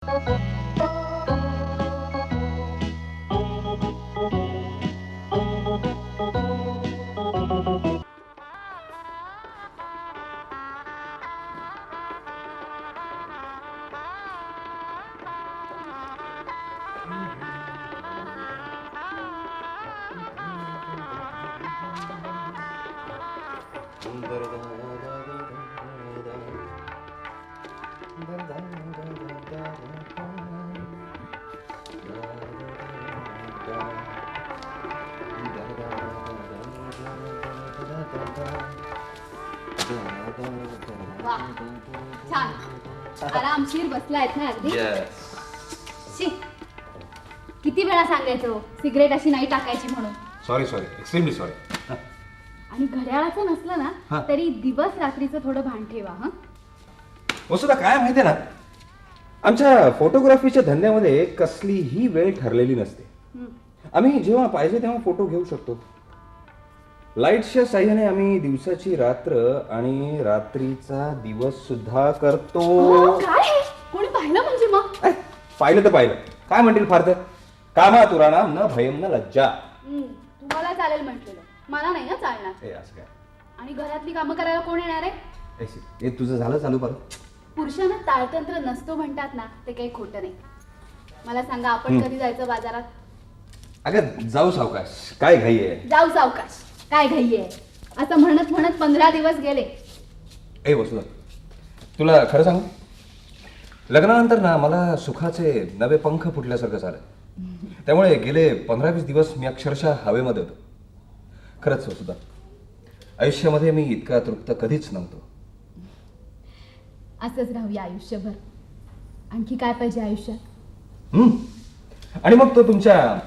छान आरामशीर बसलायत ना अगदी. शी, किती वेळा सांगायचं सिगरेट अशी नाही टाकायची म्हणून. Sorry extremely sorry. आणि घड्याळाचं नसलं ना तरी दिवस रात्रीचं थोडं भान ठेवा. हा वसुधा, काय माहितीये ना, आमच्या फोटोग्राफीच्या धंद्यामध्ये कसलीही वेळ ठरलेली नसते. आम्ही जेव्हा पाहिजे तेव्हा फोटो घेऊ शकतो. लाईट्सच्या साह्याने आम्ही दिवसाची रात्र आणि रात्रीचा दिवस सुद्धा करतो. काय कोणी पाहिलं म्हणजे मग? पाहिलं तर पाहिलं, काय म्हणतील फार तर. कामा तुराणा न भयम न लज्जा. तुम्हाला चालेल म्हटलेलं, मला नाही ना चालणार. असं काय? आणि घरातली कामं करायला कोण येणार आहे? हे तुझं झालं चालू बरं. पुरुषांना ताळतंत्र नसतो म्हणतात ना, ते काही खोटं नाही. मला सांगा, आपण कधी जायचं बाजारात? अगं जाऊ सावकाश, काय घाई आहे? जाऊ सावकाश, काय घाई आहे? असं म्हणत म्हणत 15 दिवस गेले. ए वसुधा, तुला खरं सांगू, लग्नानंतर ना मला सुखाचे नवे पंख फुटल्यासारखं झालं. त्यामुळे गेले 15-20 दिवस मी अक्षरशः हवेमध्ये होतो. खरंच वसुधा, आयुष्यामध्ये मी इतका तृप्त कधीच नव्हतो. असंच राहूया आयुष्यभर. आणखी काय पाहिजे आयुष्यात? आणि मग तो तुमच्या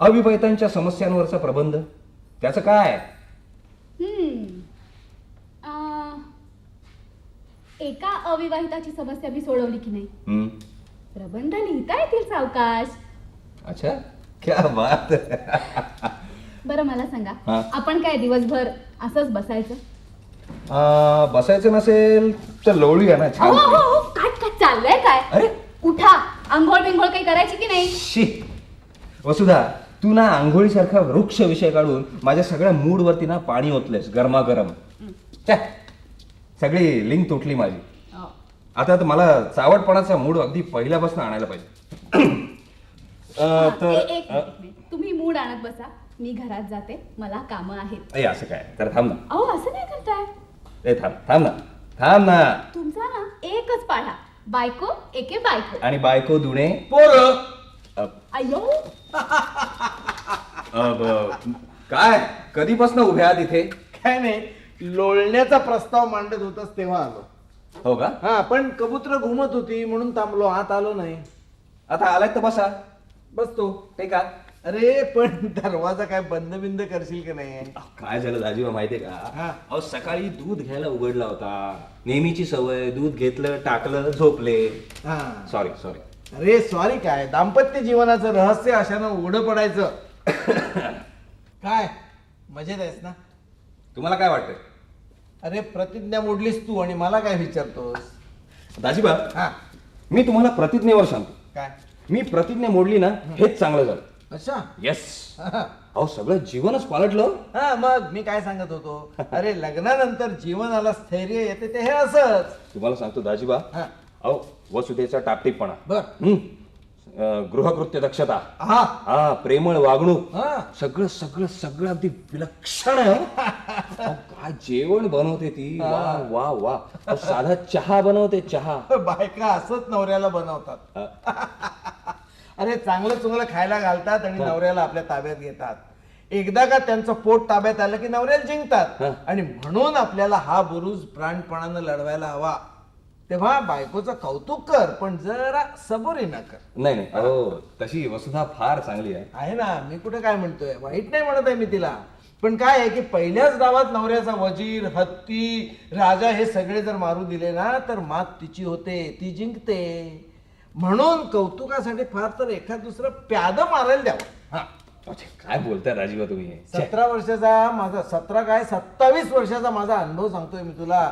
अविवाहितांच्या समस्यांवरचा प्रबंध, त्याचं काय? एका अविवाहिताची समस्या मी सोडवली की नाही. प्रबंध लिहिता येतील सावकाश. अच्छा, क्या बात. बरं मला सांगा, आपण काय दिवसभर असंच बसायचं? बसायचं नसेल तर लोळूया ना. छान. काय काय चाललंय काय? अरे उठा, आंघोळ बिंघोळ काही करायची की नाही? शी वसुधा, तू ना आंघोळीसारखा वृक्ष विषय काढून माझ्या सगळ्या मूड वरती ना पाणी ओतलेस गरमागरम. सगळी लिंक तुटली माझी. आता तर मला चावटपणाचा मूड अगदी पहिल्यापासून आणायला पाहिजे. तुम्ही मूड आणत बसा, मी घरात जाते, मला कामं आहेत. असं काय? तर थांब ना. अहो असं नाही करताय. थांब ना. तुमचा ना एकच पाढा, बायको एके बायको. आणि बायको दुणे पोरं. अय्यो, काय कधीपासून उभ्या आहात इथे? काय नाही, लोळण्याचा प्रस्ताव मांडत होतास तेव्हा आलो. हो का? हा, पण कबूतर घुमत होती म्हणून थांबलो, आत आलो नाही. आता आलाय तर बसा. बसतो. ते का? अरे पण दरवाजा काय बंद बिंद करशील का नाही? काय झालं दाजीबा माहितीये का? हा. अहो सकाळी दूध घ्यायला उघडला होता, नेहमीची सवय, दूध घेतलं, टाकलं, झोपले. हा. सॉरी. अरे सॉरी काय, दाम्पत्य जीवनाचं रहस्य अशानं उघडं पडायचं. काय मजेत आहेस ना? तुम्हाला काय वाटतंय? अरे प्रतिज्ञा मोडलीस तू आणि मला काय विचारतोस? दाजीबा, हा, मी तुम्हाला प्रतिज्ञेवर सांगतो. काय? मी प्रतिज्ञा मोडली ना, हेच चांगलं झालं. अच्छा. येस. अहो सगळं जीवनच पालटलं. हा, मग मी काय सांगत होतो, अरे लग्नानंतर जीवनाला स्थैर्य येते ते हे असंच. तुम्हाला सांगतो दाजीबा, हा. अहो वसुदेचा टापटीपपणा, बर. गृहकृत्य दक्षता, हा, प्रेमळ वागणूक, हा. सगळं अगदी विलक्षण आहे. अहो, काय जेवण बनवते ती, वा वा वा. अहो, साधा चहा बनवते, चहा. बायका असंच नवऱ्याला बनवतात. अरे चांगलं खायला घालतात आणि नवऱ्याला आपल्या ताब्यात घेतात. एकदा का त्यांचं पोट ताब्यात आलं की नवऱ्याला जिंकतात. आणि म्हणून आपल्याला हा बुरुज प्राणपणानं लढवायला हवा. तेव्हा बायकोचं कौतुक कर, पण जरा सबुरीनं कर. नाही अहो, तशी वसुधा फार चांगली आहे ना, मी कुठे काय म्हणतोय, वाईट नाही म्हणत आहे मी तिला. पण काय आहे की पहिल्याच गावात नवऱ्याचा वजीर, हत्ती, राजा हे सगळे जर मारू दिले ना, तर मात तिची होते, ती जिंकते. म्हणून कौतुकासाठी फार तर एखाद दुसरं प्याद मारायला द्यावं. काय बोलताय राजीवा तुम्ही? 17 वर्षाचा माझा 27 वर्षाचा माझा अनुभव सांगतोय मी तुला.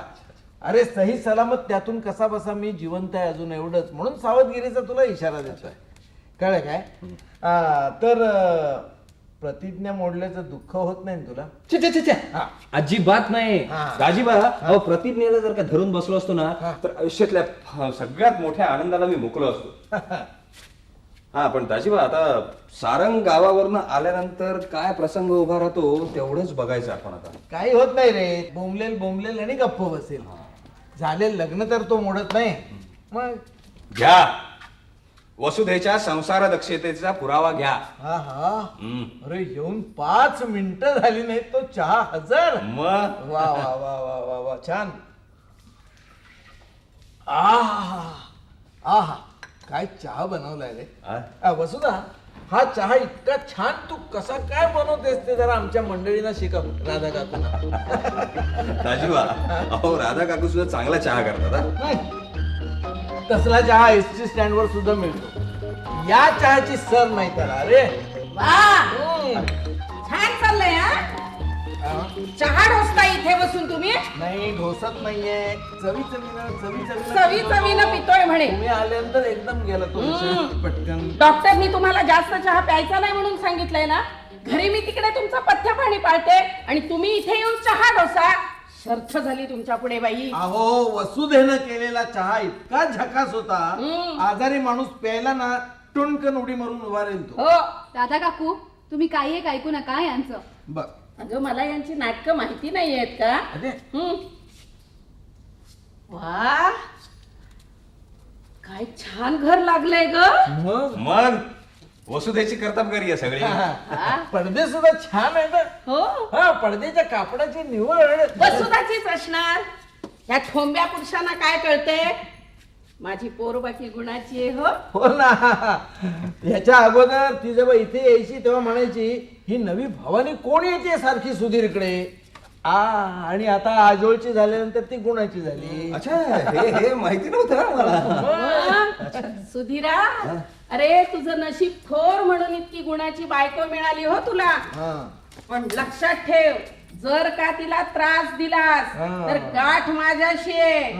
अरे सही सलामत त्यातून कसा बसा मी जिवंत आहे अजून एवढंच, म्हणून सावधगिरीचा तुला इशारा देतोय. कळलं काय? तर प्रतिज्ञा मोडल्याचं दुःख होत नाही ना तुला? छे छे छे छे. अजिबात नाही दाजीबा. अहो प्रतिज्ञेला जर का धरून बसलो असतो ना तर आयुष्यातल्या सगळ्यात मोठ्या आनंदाला मी मुकलो असतो. हा पण दाजीबा आता सारंग गावावरनं आल्यानंतर काय प्रसंग उभा राहतो तेवढंच बघायचं आपण आता. काही होत नाही रे, बोंबलेल आणि गप्प बसेल. झाले लग्न तर तो मोडत नाही. मग घ्या वसुधेच्या संसार दक्षतेचा पुरावा घ्या. हा हा. अरे येऊन 5 मिनिटं झाली नाही तो चहा हजर. मग वा वा वा वा वा वा छान. आहा आहा काय चहा बनवलाय रे वसुधा. हा चहा इतका छान तू कसा काय बनवतेस ते जरा आमच्या मंडळींना शिकव. राधा काकूंना. दाजीबा अहो राधा काकू सुद्धा चांगला चहा करतात हा. तसला चहा एसटी स्टँड वर सुद्धा मिळतो. या चहाची सर नाही त्याला. अरे वा छान चाललंय हा. चहा ढोसता इथे बसून तुम्ही. नाही ढोसत नाहीये. चवी चवीनं पितोय म्हणे. तुम्ही आल्यानंतर एकदम गेला तो विषय पटकन. डॉक्टरनी तुम्हाला जास्त चहा प्यायचा नाही म्हणून सांगितलंय ना. घरी मी तिकडे तुमचं पथ्य पाणी पाळते आणि तुम्ही इथे येऊन चहा ढोसा. शर्थ झाली तुमच्या पुढे बाई. अहो वसुधेनं केलेला चहा इतका झकास होता. आजारी माणूस प्यायला ना टुणकन उडी मारून उभा राहील तो. हो राधा काकू तुम्ही काही एक ऐकू नका यांचं. बघ अगं मला यांची नाटकं माहिती नाही आहेत का. अरे वा काय छान घर लागलंय ग. मग वसुधेची कर्तबगारी आहे सगळी. पडदे सुद्धा छान आहे ना. हो हा पडद्याच्या कापडाची निवड वसुधाचीच असणार. या ठोंब्या पुरुषांना काय कळते. माझी पोर बाकी गुणाची आहे. हो हो ना. ह्याच्या अगोदर ती जेव्हा इथे यायची तेव्हा म्हणायची ही नवी भवानी कोण येते सारखी सुधीरकडे. आणि आता आजोळची झाल्यानंतर ती गुणाची झाली. अच्छा हे माहिती नव्हतं मला. सुधीरा अरे तुझं नशीब थोर म्हणून इतकी गुणाची बायको मिळाली हो तुला. पण लक्षात ठेव जर का तिला त्रास दिलास तर गाठ माझ्याशी आहे.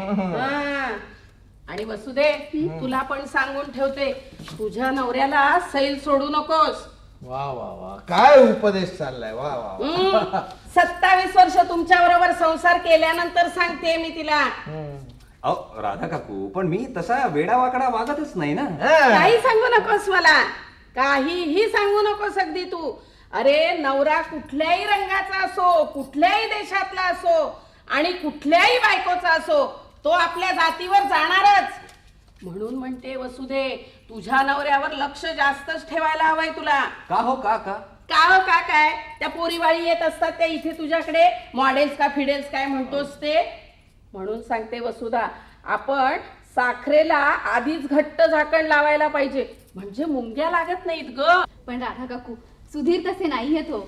आणि वसुदे तुला पण सांगून ठेवते तुझ्या नवऱ्याला सैल सोडू नकोस. वा वा वा काय उपदेश चाललाय. वा वा 27 वर्ष तुमच्या बरोबर संसार केल्यानंतर सांगते मी तिला. अहो राधा काकू पण मी तसा वेडावाकडा वागतच नाही ना. काही सांगू नकोस मला. काहीही सांगू नकोस अगदी तू. अरे नवरा कुठल्याही रंगाचा असो कुठल्याही देशातला असो आणि कुठल्याही बायकोचा असो तो आपल्या जातीवर जाणारच. म्हणून म्हणते वसुधे तुझ्या नवऱ्यावर लक्ष जास्तच ठेवायला हवंय तुला. का हो का का का हो का काय त्या पोरीवाळी येत असतात त्या इथे तुझ्याकडे मॉडेल्स का फिडेल्स काय म्हणतोस ते. म्हणून सांगते वसुधा आपण साखरेला आधीच घट्ट झाकण लावायला पाहिजे म्हणजे मुंग्या लागत नाहीत ग. पण राधा काकू सुधीर तसे नाही येतो.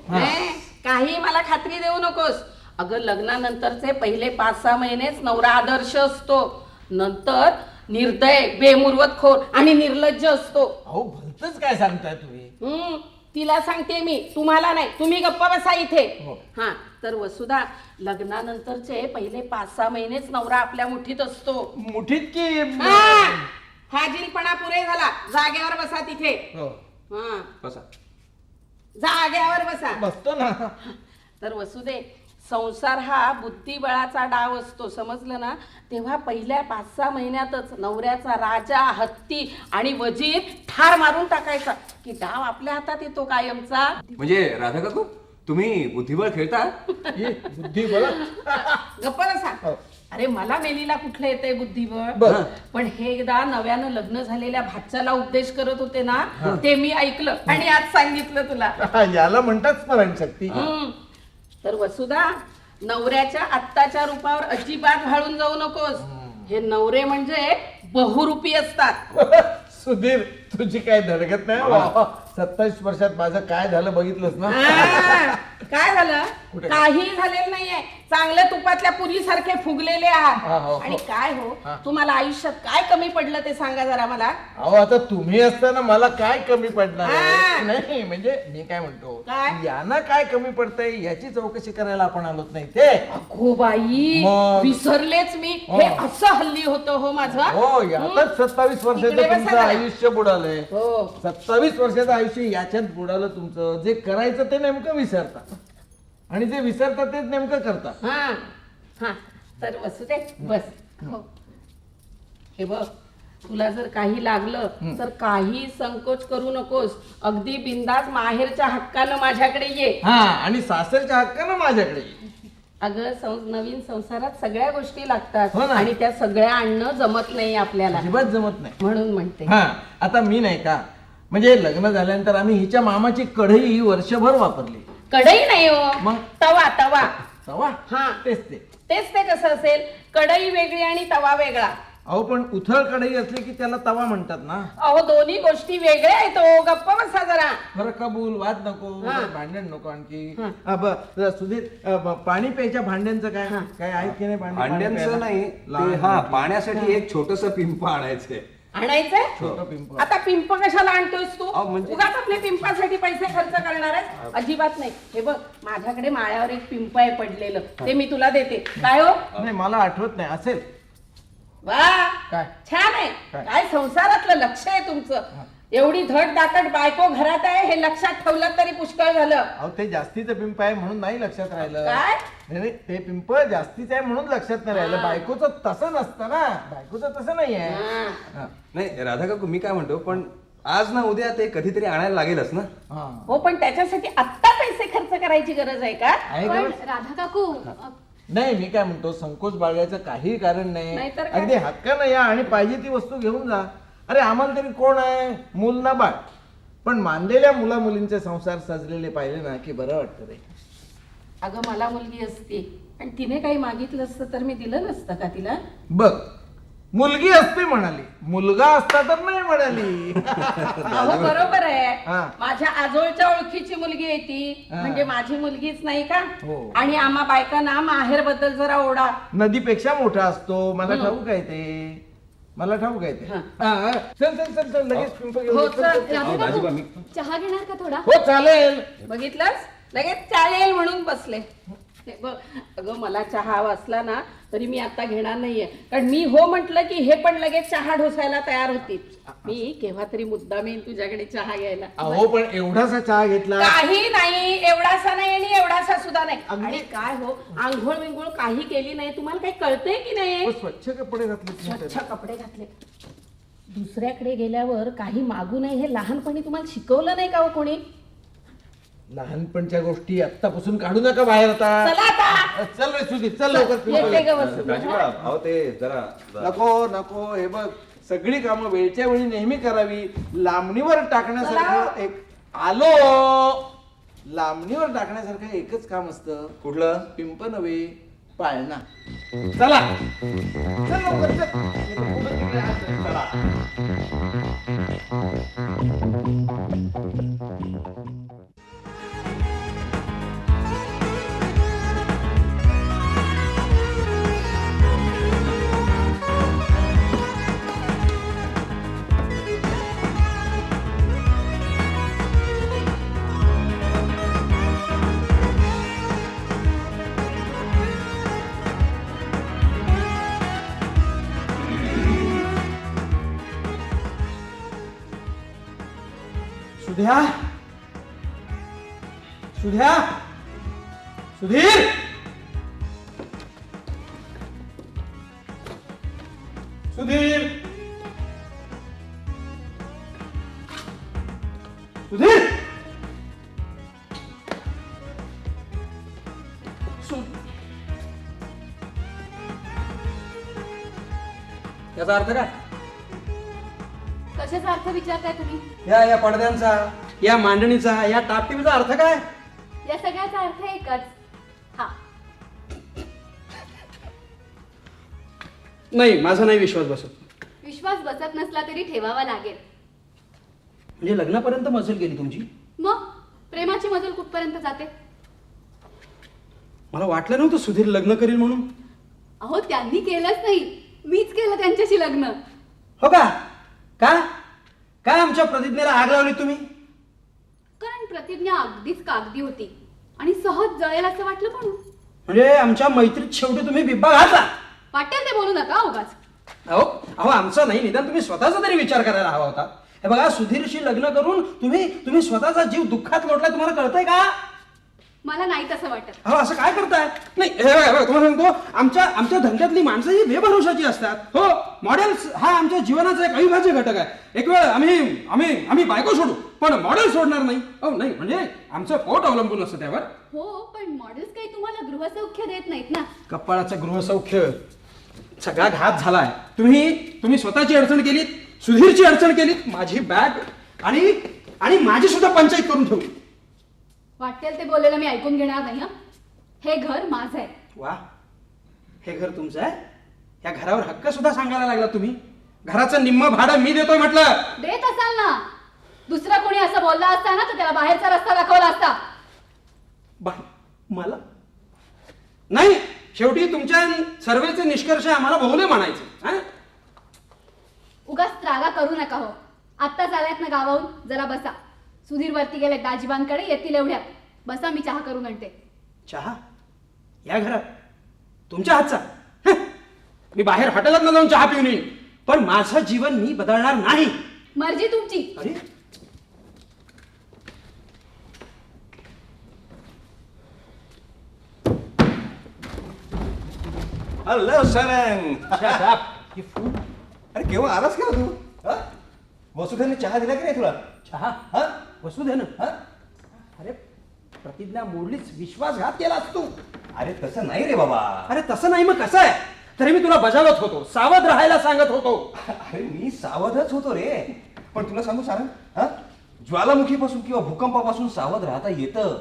काही मला खात्री देऊ नकोस. अगं लग्नानंतरचे पहिले 5-6 महिनेच नवरा आदर्श असतो. नंतर निर्दय बेमुरवतखोर आणि निर्लज्ज असतो. अहो भलतच काय सांगताय तुम्ही. तिला सांगते मी तुम्हाला नाही. तुम्ही गप्प बसा इथे. हा तर वसुधा लग्नानंतरचे पहिले 5-6 महिनेच नवरा आपल्या मुठीत असतो. मुठीत की हाजीलपणा पुरे झाला. जागेवर बसा तिथे. हा बसा जागेवर बसा. बसतो ना. तर वसुदे संसार हा बुद्धिबळाचा डाव असतो समजलं ना. तेव्हा पहिल्या 5-6 महिन्यातच नवऱ्याचा राजा हत्ती आणि वजीर ठार मारून टाकायचा की डाव आपल्या हातात येतो कायमचा. म्हणजे राधा काकू तुम्ही बुद्धिबळ खेळता. बुद्धिबळ गप्प बसा. अरे मला मेलीला कुठलं येतंय बुद्धिबळ. पण हे एकदा नव्यानं लग्न झालेल्या भाच्याला उपदेश करत होते ना ते मी ऐकलं आणि आज सांगितलं तुला. याला म्हणतात स्मरणशक्ती. तर वसुधा नवऱ्याच्या आत्ताच्या रूपावर अजिबात भाळून जाऊ नकोस. हे नवरे म्हणजे बहुरूपी असतात. सुधीर तुझी काय धडकत नाही. 27 वर्षात माझं काय झालं बघितलंस ना. काय झालं? कुठे? काही झालेलं नाहीये. चांगल्या तुपातल्या पुरीसारखे फुगलेले आहात. हो. आणि काय हो, तुम्हाला आयुष्यात काय कमी पडलं ते सांगा जरा मला. अहो आता तुम्ही असताना मला काय कमी पडणार आहे? हा. नाही म्हणजे मी काय म्हणतो, काय? यांना काय कमी पडतंय याची चौकशी करायला आपण आलोच नाही ते. अगो बाई, मग? विसरलेच मी. हे असं हल्ली होतं हो माझं. हो यातच 27 वर्षाचं इकडे बसा तुमचं जरा. आयुष्य बुडालंय. हो. 27 वर्षाचं आयुष्य याच्यात बुडालं तुमचं. जे करायचं ते नेमकं विसरता आणि जे विसरता तेच नेमकं करता. हा हा, तर बसू दे, बस. हो. हे बघ, तुला जर काही लागलं तर काही संकोच करू नकोस. अगदी बिंदास माहेरच्या हक्कानं माझ्याकडे ये. हा आणि सासरच्या हक्कानं माझ्याकडे ये. अगं नवीन संसारात सगळ्या गोष्टी लागतात हो ना. आणि त्या सगळ्या आणणं जमत नाही आपल्याला, अजिबात जमत नाही. म्हणून म्हणते. हा आता मी नाही का, म्हणजे लग्न झाल्यानंतर आम्ही हिच्या मामाची कढई वर्षभर वापरली. कढई नाही हो, मग? तवा तवा. तवा हा. तेच ते. तेच ते कसं असेल, कढई वेगळी आणि तवा वेगळा. अहो पण उथळ कढई असली की त्याला तवा म्हणतात ना. अहो दोन्ही गोष्टी वेगळ्या आहेत हो. गप्प बसा जरा. बरं कबूल, वाद नको, हा. भांडण नको आणखी. हा. सुधीर पाणी प्यायच्या भांड्यांचं काय काय आहेत की नाही? भांड्यांचं नाही ते, हा पाण्यासाठी एक छोटस पिंप आणायचंय. आणायचंय? छोटं पिंप. आता पिंप कशाला आणतोयस तू? अहो, म्हणजे- उगाच आपल्या पिंपासाठी पैसे खर्च करणार आहेस? अजिबात नाही. हे बघ, माझ्याकडे माळ्यावर एक पिंप आहे पडलेलं, ते मी तुला देते. काय हो? नाही मला आठवत नाही. असेल वा, काय? छान आहे. काय? काय संसारातलं लक्ष आहे तुमचं. एवढी धडधाकट बायको घरात आहे हे लक्षात ठेवलं तरी पुष्कळ झालं. अहो ते जास्तीचं पिंप आहे म्हणून नाही लक्षात राहिलं. काय? नाही नाही, ते पिंप जास्तीचं आहे म्हणून लक्षात नाही राहिलं. बायकोचं तसं नसतं ना, बायकोचं तसं नाही आहे. हा. हा. नाही राधा काकू, मी काय म्हणतो, पण आज ना उद्या ते कधीतरी आणायला लागेलच ना. हा. हो, पण त्याच्यासाठी आत्ता पैसे खर्च करायची गरज आहे का? आहे पण गरज? राधा काकू नाही मी काय म्हणतो, संकोच बाळगायचं काही कारण नाही. नाहीतर काय? अगदी हक्कानं या आणि पाहिजे ती वस्तू घेऊन जा. अरे आम्हाला तरी कोण आहे, मूल ना बाळ, पण मानलेल्या मुला मुलींचे संसार सजलेले पाहिले ना की बरं वाटतं रे. अगं मला मुलगी असती आणि तिने काही मागितलं असतं तर मी दिलं नसतं का तिला? बघ, मुलगी असते म्हणाली, मुलगा असता तर नाही म्हणाली. अहो बरोबर आहे. हा. माझ्या आजोळच्या ओळखीची मुलगी आहे ती, हा. म्हणजे माझी मुलगीच नाही का? हो. आणि आम्हा बायकांना माहेर बद्दल जरा ओढा. नदीपेक्षा मोठा असतो. मला ठाऊक आहे ते, मला ठाऊक आहे ते. हा. हा, चल चल चल चल लगेच पिंप घेऊन हो, ये. चल. अहो, राधा दाजीबा, काकू मी- चहा घेणार का थोडा? हो चालेल. बघितलंस, लगेच चालेल म्हणून बसले. हे बघ, अगं मला चहा वाचला ना तरी मी आता घेणार नाहीये, कारण मी हो म्हटलं की हे पण लगेच चहा ढोसायला तयार होती. मी केव्हा तरी मुद्दाम येईन तुझ्याकडे चहा घ्यायला. अहो पण एवढासा चहा घेतला. काही नाही, एवढासा नाही आणि एवढासा सुद्धा नाही. अगदी- आणि काय हो, आंघोळ विंघोळ काही केली नाही. तुम्हाला काही कळतंय की नाही? हो, स्वच्छ कपडे घातले स्वच्छ कपडे घातले. दुसऱ्याकडे गेल्यावर काही मागू नये हे लहानपणी तुम्हाला शिकवलं नाही का हो कोणी? लहानपणच्या गोष्टी आत्तापासून काढू नका बाहेर आता. चला आता. चल रे सुधी, चल लवकर पिंप येते घे. ग बसून. दाजीबा, अहो ते जरा नको नको, हे बघ सगळी कामं वेळच्या वेळी नेहमी करावी. लांबणीवर टाकण्यासारखं एक आलो, लांबणीवर टाकण्यासारखं एकच काम असतं. कुठलं? पिंप नव्हे, पाळणा. चला चल लवकर चल. चला. सुध्या, सुध्या, सुधीर, सुधीर, सुधीर, याचा अर्थ काय? कशाचा अर्थ विचारताय तुम्ही? या पडद्यांचा, या मांडणीचा, या टापटीचा अर्थ काय? या सगळ्याचा अर्थ एकच. हा, नाही, माझा नाही विश्वास बसत. विश्वास बसत नसला तरी ठेवावा लागेल. म्हणजे लग्नापर्यंत मजल गेली तुमची? मग प्रेमाची मजल कुठपर्यंत जाते? मला वाटलं नव्हतं सुधीर लग्न करील म्हणून. अहो त्यांनी केलंच नाही, मीच केलं त्यांच्याशी लग्न. हो का? का काय आमच्या प्रतिज्ञेला आग लावली तुम्ही? कारण प्रतिज्ञा अगदीच कागदी होती आणि सहज जळेल असं वाटलं म्हणून. म्हणजे आमच्या मैत्रीत शेवटी तुम्ही बिब्बा घातला. वाटेल ते बोलू नका उगाच. अहो अहो आमचं नाही, निदान तुम्ही स्वतःचा तरी विचार करायला हवा होता. हे बघा, सुधीरशी लग्न करून तुम्ही स्वतःचा जीव दुःखात लोटलाय. तुम्हाला कळतंय का? मला नाही तसं वाटत. अहो असं काय करताय? नाही हे बघा, तुम्हाला सांगतो, आमच्या धंद्यातली माणसं ही बेभरोशाची असतात. हो, मॉडेल्स हा आमच्या जीवनाचा एक अविभाज्य घटक आहे. एक वेळ आम्ही बायको सोडू, पण मॉडेल सोडणार नाही. अहो नाही, म्हणजे आमचं पोट अवलंबून असतं त्यावर. हो, पण मॉडेल्स काही तुम्हाला गृहसौख्य देत नाहीत ना. कपाळाचं गृहसौख्य सगळा घात झालाय. तुम्ही स्वतःची अडचण केलीत, सुधीरची अडचण केलीत, माझी बॅग आणि माझी सुद्धा पंचायत करून ठेवली. वाटेल ते बोललेलं मी ऐकून घेणार नाही. हे घर माझं आहे. वा, हे घर तुमचं आहे? या घरावर हक्क सुद्धा सांगायला लागला तुम्ही. घराचं निम्म भाडं मी देतोय म्हटलं. देत असाल ना. दुसरा कोणी असं बोलला असता ना तर त्याला बाहेरचा रस्ता दाखवला असता. मला नाही, शेवटी तुमच्या सर्वेचे निष्कर्ष आम्हाला बहुले म्हणायचे. उगाच त्रागा करू नका हो. आत्ताच आलायत ना गावाहून, जरा बसा. सुधीर वरती गेले दाजीबांकडे, येतील एवढ्यात. बसा, मी चहा करून आणते. चहा या घरात तुमच्या हातचा? मी बाहेर हॉटेलात न जाऊन चहा पिऊन येईन, पण माझं जीवन मी बदलणार नाही. मर्जी तुमची. अरे hello Saran. shut up, you fool. अरे केव्हा आलास का तू? वसुधेने चहा दिला की नाही तुला? चहा हा? वसुधेनं? अरे प्रतिज्ञा मोडलीच, विश्वासघात केलास तू. अरे तसं नाही रे बाबा. अरे तसं नाही, मग कसं आहे? तरी मी तुला बजावत होतो, सावध राहायला सांगत होतो. अरे मी सावधच होतो रे, पण तुला सांगू सारंग, ज्वालामुखीपासून किंवा भूकंपापासून सावध राहता येतं,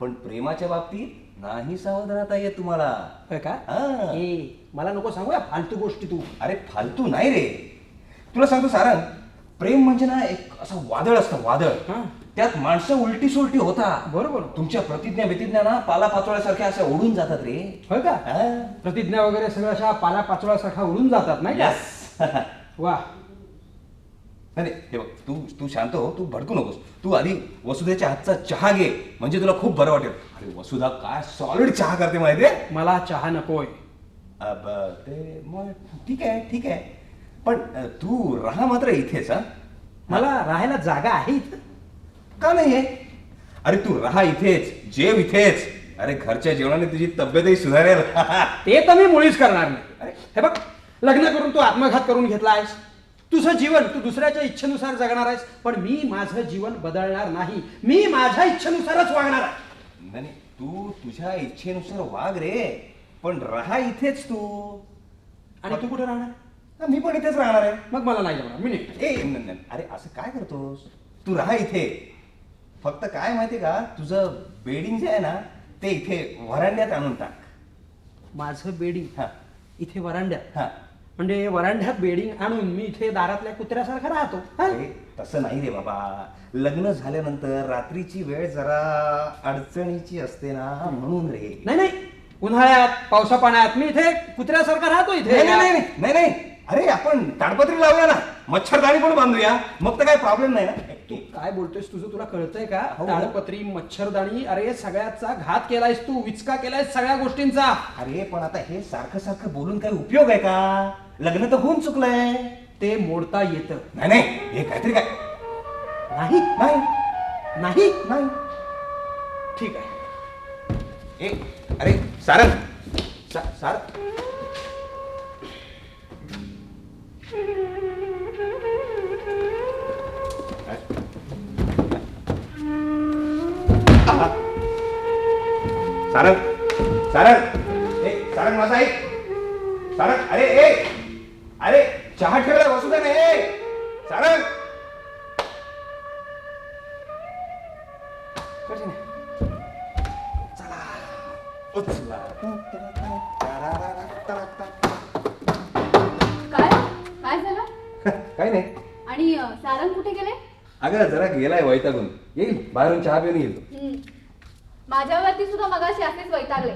पण प्रेमाच्या बाबतीत नाही सावध राहता येत तुम्हाला. होय का? हा. मला नको सांगू या फालतू गोष्टी तू. अरे फालतू नाही रे, तुला सांगतो सारंग, प्रेम म्हणजे ना एक असं वादळ असतं, वादळ. हा. त्यात माणसं उलटी सुलटी होता. बरोबर. तुमच्या प्रतिज्ञा व्यतिज्ञा ना पाला पाचोळ्यासारख्या अशा ओढून जातात रे. होय का? हा. प्रतिज्ञा वगैरे सगळं अशा पाला पाचोळ्यासारखा उडून जातात नाही का? Yes. वा. नाही हे बघ, तू शांत हो, तू भडकू नकोस. तू आधी वसुधेच्या हातचा चहा घे, म्हणजे तुला खूप बरं वाटेल. अरे वसुधा काय सॉलिड चहा करते माहितीये. मला चहा नकोय. अब ते मग ठीक आहे, पण तू राहा मात्र इथेच. हा, मला राहायला जागा आहे इथं. का नाहीये? अरे तू राहा इथेच, जेव इथेच. अरे घरच्या जेवणाने तुझी तब्येतही सुधारेल. ते तर मी मुळीच करणार नाही. हे बघ, लग्न करून तू आत्मघात करून घेतला आहेस. तुझं जीवन तू दुसऱ्याच्या इच्छेनुसार जगणार आहेस, पण मी माझं जीवन बदलणार नाही. मी माझ्या इच्छेनुसारच वागणार आहे. नाही तू तुझ्या इच्छेनुसार वाग रे, पण राहा इथेच तू. आणि तू कुठे राहणार? हा, मी पण इथेच राहणार आहे. मग मला नाही जमणार, मी निघतो. अरे असं काय करतोस? तू राहा इथे. फक्त काय माहितीये का, तुझं बेडिंग जे आहे ना ते इथे व्हरांड्यात आणून टाक. माझं बेडिंग हा. इथे वरांड्यात? हा. म्हणजे वरांड्यात बेडिंग आणून मी इथे दारातल्या कुत्र्यासारखा राहतो? हा? अरे तसं नाही रे बाबा. लग्न झाल्यानंतर रात्रीची वेळ जरा अडचणीची असते ना, म्हणून रे. नाही, उन्हाळ्यात पावसा पाण्यात मी इथे कुत्र्यासारखा राहतो इथे. नाही अरे आपण ताडपत्री लावूया ना, मच्छरदाणी पण बांधूया, मग तर काही प्रॉब्लेम नाही ना. तू काय बोलतोयस? तुला कळतंय का? हो. ताडपत्री, मच्छरदाणी, अरे सगळ्याचा घात केलायस तू, विचका केलायस सगळ्या गोष्टींचा. अरे पण आता हे सारखं सारखं बोलून काही उपयोग आहे का? लग्न तर होऊन चुकलंय. ते मोडता येतं. नाही हे काहीतरी काय. नाही नाही. ठीक आहे. अरे सारंग, सारंग सारंग माझा ऐक. सारंग अरे चहा ठेवला वसुधा नाही. सारंग कठीण आहे. उचला. काय झालं? काही नाही. आणि सारंग कुठे गेले? अगं जरा गेलाय वैतागून, येईल बाहेरून चहा पिऊन येईल. माझ्यावरती सुद्धा मगाशी असेच वैतागले.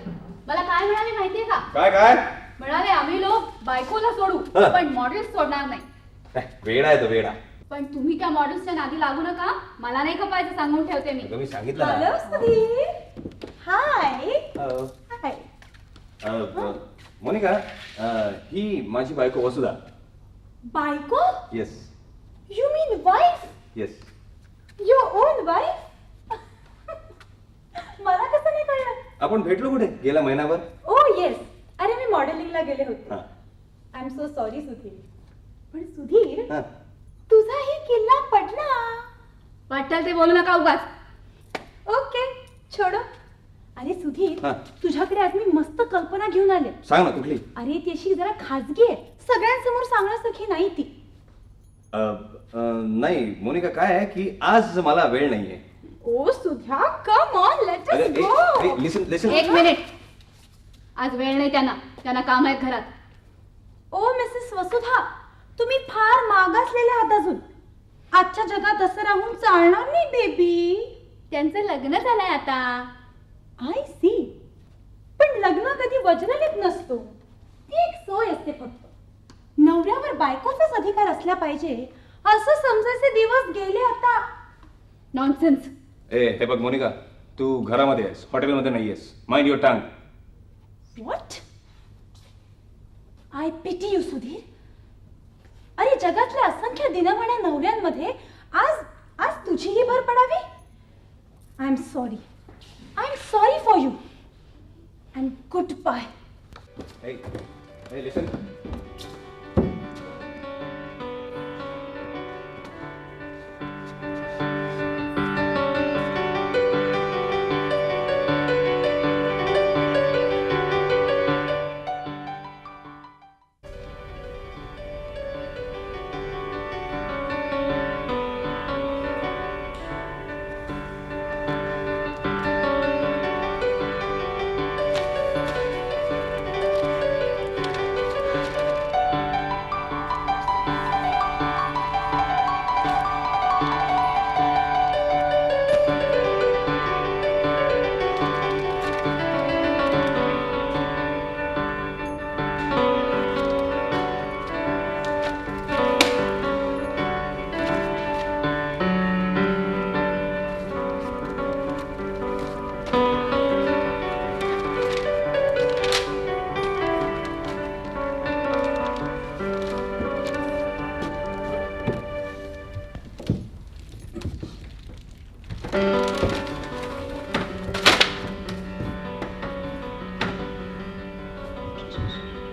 मला काय म्हणाले माहितीये का? काय म्हणाले आम्ही लोक बायकोला सोडू हा. पण मॉडेल्स सोडणार नाही. वेडा आहे तो वेडा. पण तुम्ही त्या मॉडेल्सच्या नादी लागू नका, मला नाही खपायचं सांगून ठेवते मी. अगं मी सांगितलं हॅलो ना. सुधीर. हाय अ, हाय. अ, मोनिका, ही माझी बायको वसुधा. बायको? Yes you mean wife? Yes. Your on wife? मला कसं नाही कळलं? आपण भेटलो कुठे गेला महिनाभर? ओ येस. अरे मी मॉडेलिंगला गेले होते. हा. I am so sorry Sudhir. पण सुधीर, हा. तुझाही किल्ला पडला. वाटेल ते बोलू नका उगाच. ओके छोडो. अरे सुधीर, हा. तुझ्याकडे आज मी मस्त कल्पना घेऊन आले. सांग ना कुठली? अरे ती अशी जरा खाजगी आहे, सगळ्यांसमोर सांगण्यासारखी नाही ती. नाही मोनिका, काय आहे की आज मला वेळ नाहीये. ओ सुध्या, कम ऑन, लेट अस गो. लिसन लिसन. एक मिनिट. आज वेळ नाही त्यांना, त्यांना काम आहेत घरात. ओ मिसेस वसुधा, तुम्ही फार मागासलेले आहात अजून. आजच्या जगात असं राहून चालणार नाही बेबी. त्यांचं लग्न झालंय आता. I see. पण लग्न कधी वज्रलेप नसतो, ती एक सोय असते फक्त. नवऱ्यावर बायकोचाच अधिकार असला पाहिजे असं समजायचे दिवस गेले आता. नॉनसेन्स. हे बघ मोनिका, तू घरामध्ये आहेस, हॉटेलमध्ये नाहीयेस. Mind your tongue. What? I pity you Sudhir. अरे जगातल्या असंख्य दिनवाण्या नवऱ्यांमध्ये आज आज तुझीही भर पडावी. I am sorry. I am sorry for you and goodbye. Hey, listen.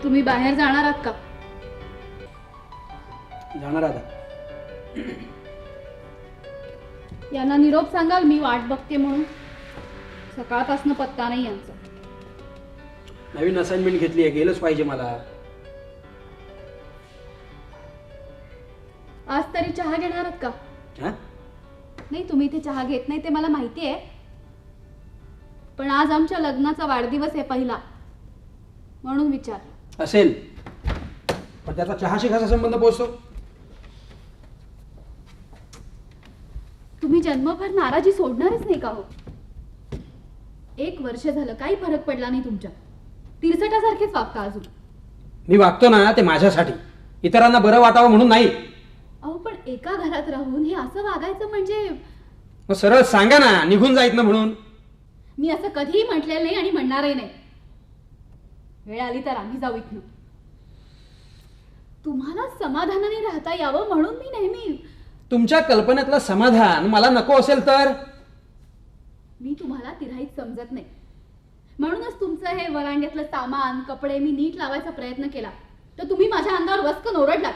तुम्ही बाहेर जाणार आहात का? जाणार आता. यांना निरोप सांगाल मी वाट बघते म्हणून. सकाळपासून पत्ता नाही यांचा. नवीन असाइनमेंट घेतली आहे, गेलंच पाहिजे मला. आज तरी चहा घेणार आहात का? हा? नाही, तुम्ही इथे चहा घेत नाही ते मला माहिती आहे. पण आज आमच्या लग्नाचा वाढदिवस आहे पहिला, म्हणून विचारलं. असेल, पण त्याचा चहाशी कसा संबंध पोहोचतो? तुम्ही जन्मभर नाराजी सोडणारच नाही का हो? 1 वर्ष झालं, काही फरक पडला नाही तुमच्या. 63सारखेच वागता अजून. मी वागतो ना ते माझ्यासाठी, इतरांना बरं वाटावं म्हणून नाही. अहो पण एका घरात राहून हे असं वागायचं म्हणजे? मग सरळ सांगा ना, निघून जायत ना म्हणून. मी असं कधीही म्हटलेलं नाही आणि म्हणणारही नाही. वेळ आली तर आम्ही जाऊ इथनं. तुम्हाला समाधानाने राहता यावं म्हणून मी नेहमी. तुमच्या कल्पनेतलं समाधान मला नको असेल तर? मी तुम्हाला तिराहीत समजत नाही, म्हणूनच तुमचं हे वरांड्यातलं सामान कपडे मी नीट लावायचा प्रयत्न केला तर तुम्ही माझ्या अंगावर वस्कन ओरडलात.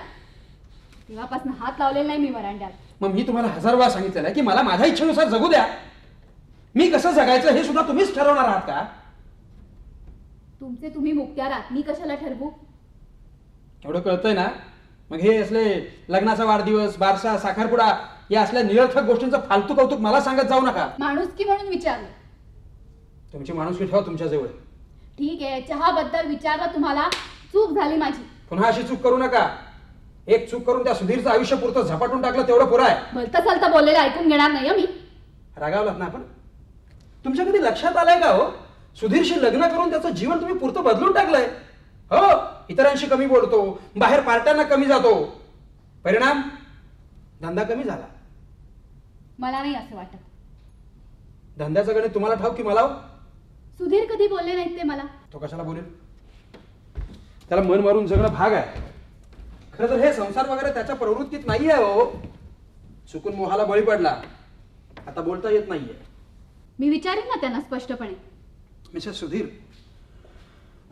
तेव्हापासून हात लावलेला नाही मी वरांड्यात. मग मी तुम्हाला 1000 वेळा सांगितलेलं आहे की मला माझ्या इच्छेनुसार जगू द्या. मी कसं जगायचं हे सुद्धा तुम्हीच ठरवणार आहात का? तुमचे तुम्ही मुक्त्यार आहात, मी कशाला ठरवू? एवढं कळतंय ना? मग हे असले लग्नाचा वाढदिवस, बारसा, साखरपुडा या असल्या निरर्थक गोष्टींचं फालतू कौतुक मला सांगत जाऊ नका. माणुसकी म्हणून विचारलं. तुमची माणुसकी ठेवा तुमच्या जवळ. ठीक आहे, चहा बद्दल विचारलं तुम्हाला, चूक झाली माझी. पुन्हा अशी चूक करू नका. एक चूक करून त्या सुधीरचं आयुष्य पुरतं झपाटून टाकलं तेवढं पुरं आहे. भलतं चालतं बोललेलं ऐकून घेणार नाही हं मी. रागावलात ना आपण? तुमच्या कधी लक्षात आलंय का हो, सुधीरशी लग्न करून त्याचं जीवन तुम्ही पुरतं बदलून टाकलंय. हो, इतरांशी कमी बोलतो, बाहेर पार्ट्यांना कमी जातो, परिणाम धंदा कमी झाला. मला नाही असं वाटत. धंद्याचं गणित तुम्हाला ठाऊक की मला हो? सुधीर कधी बोलले नाहीत ते मला. तो कशाला बोलेल? त्याला मन मारून जगणं भाग आहे. खरं तर हे संसार वगैरे त्याच्या प्रवृत्तीत नाहीये हो. चुकून मोहाला बळी पडला, आता बोलता येत नाहीये. मी विचारेन ना त्यांना स्पष्टपणे. मिसेस सुधीर,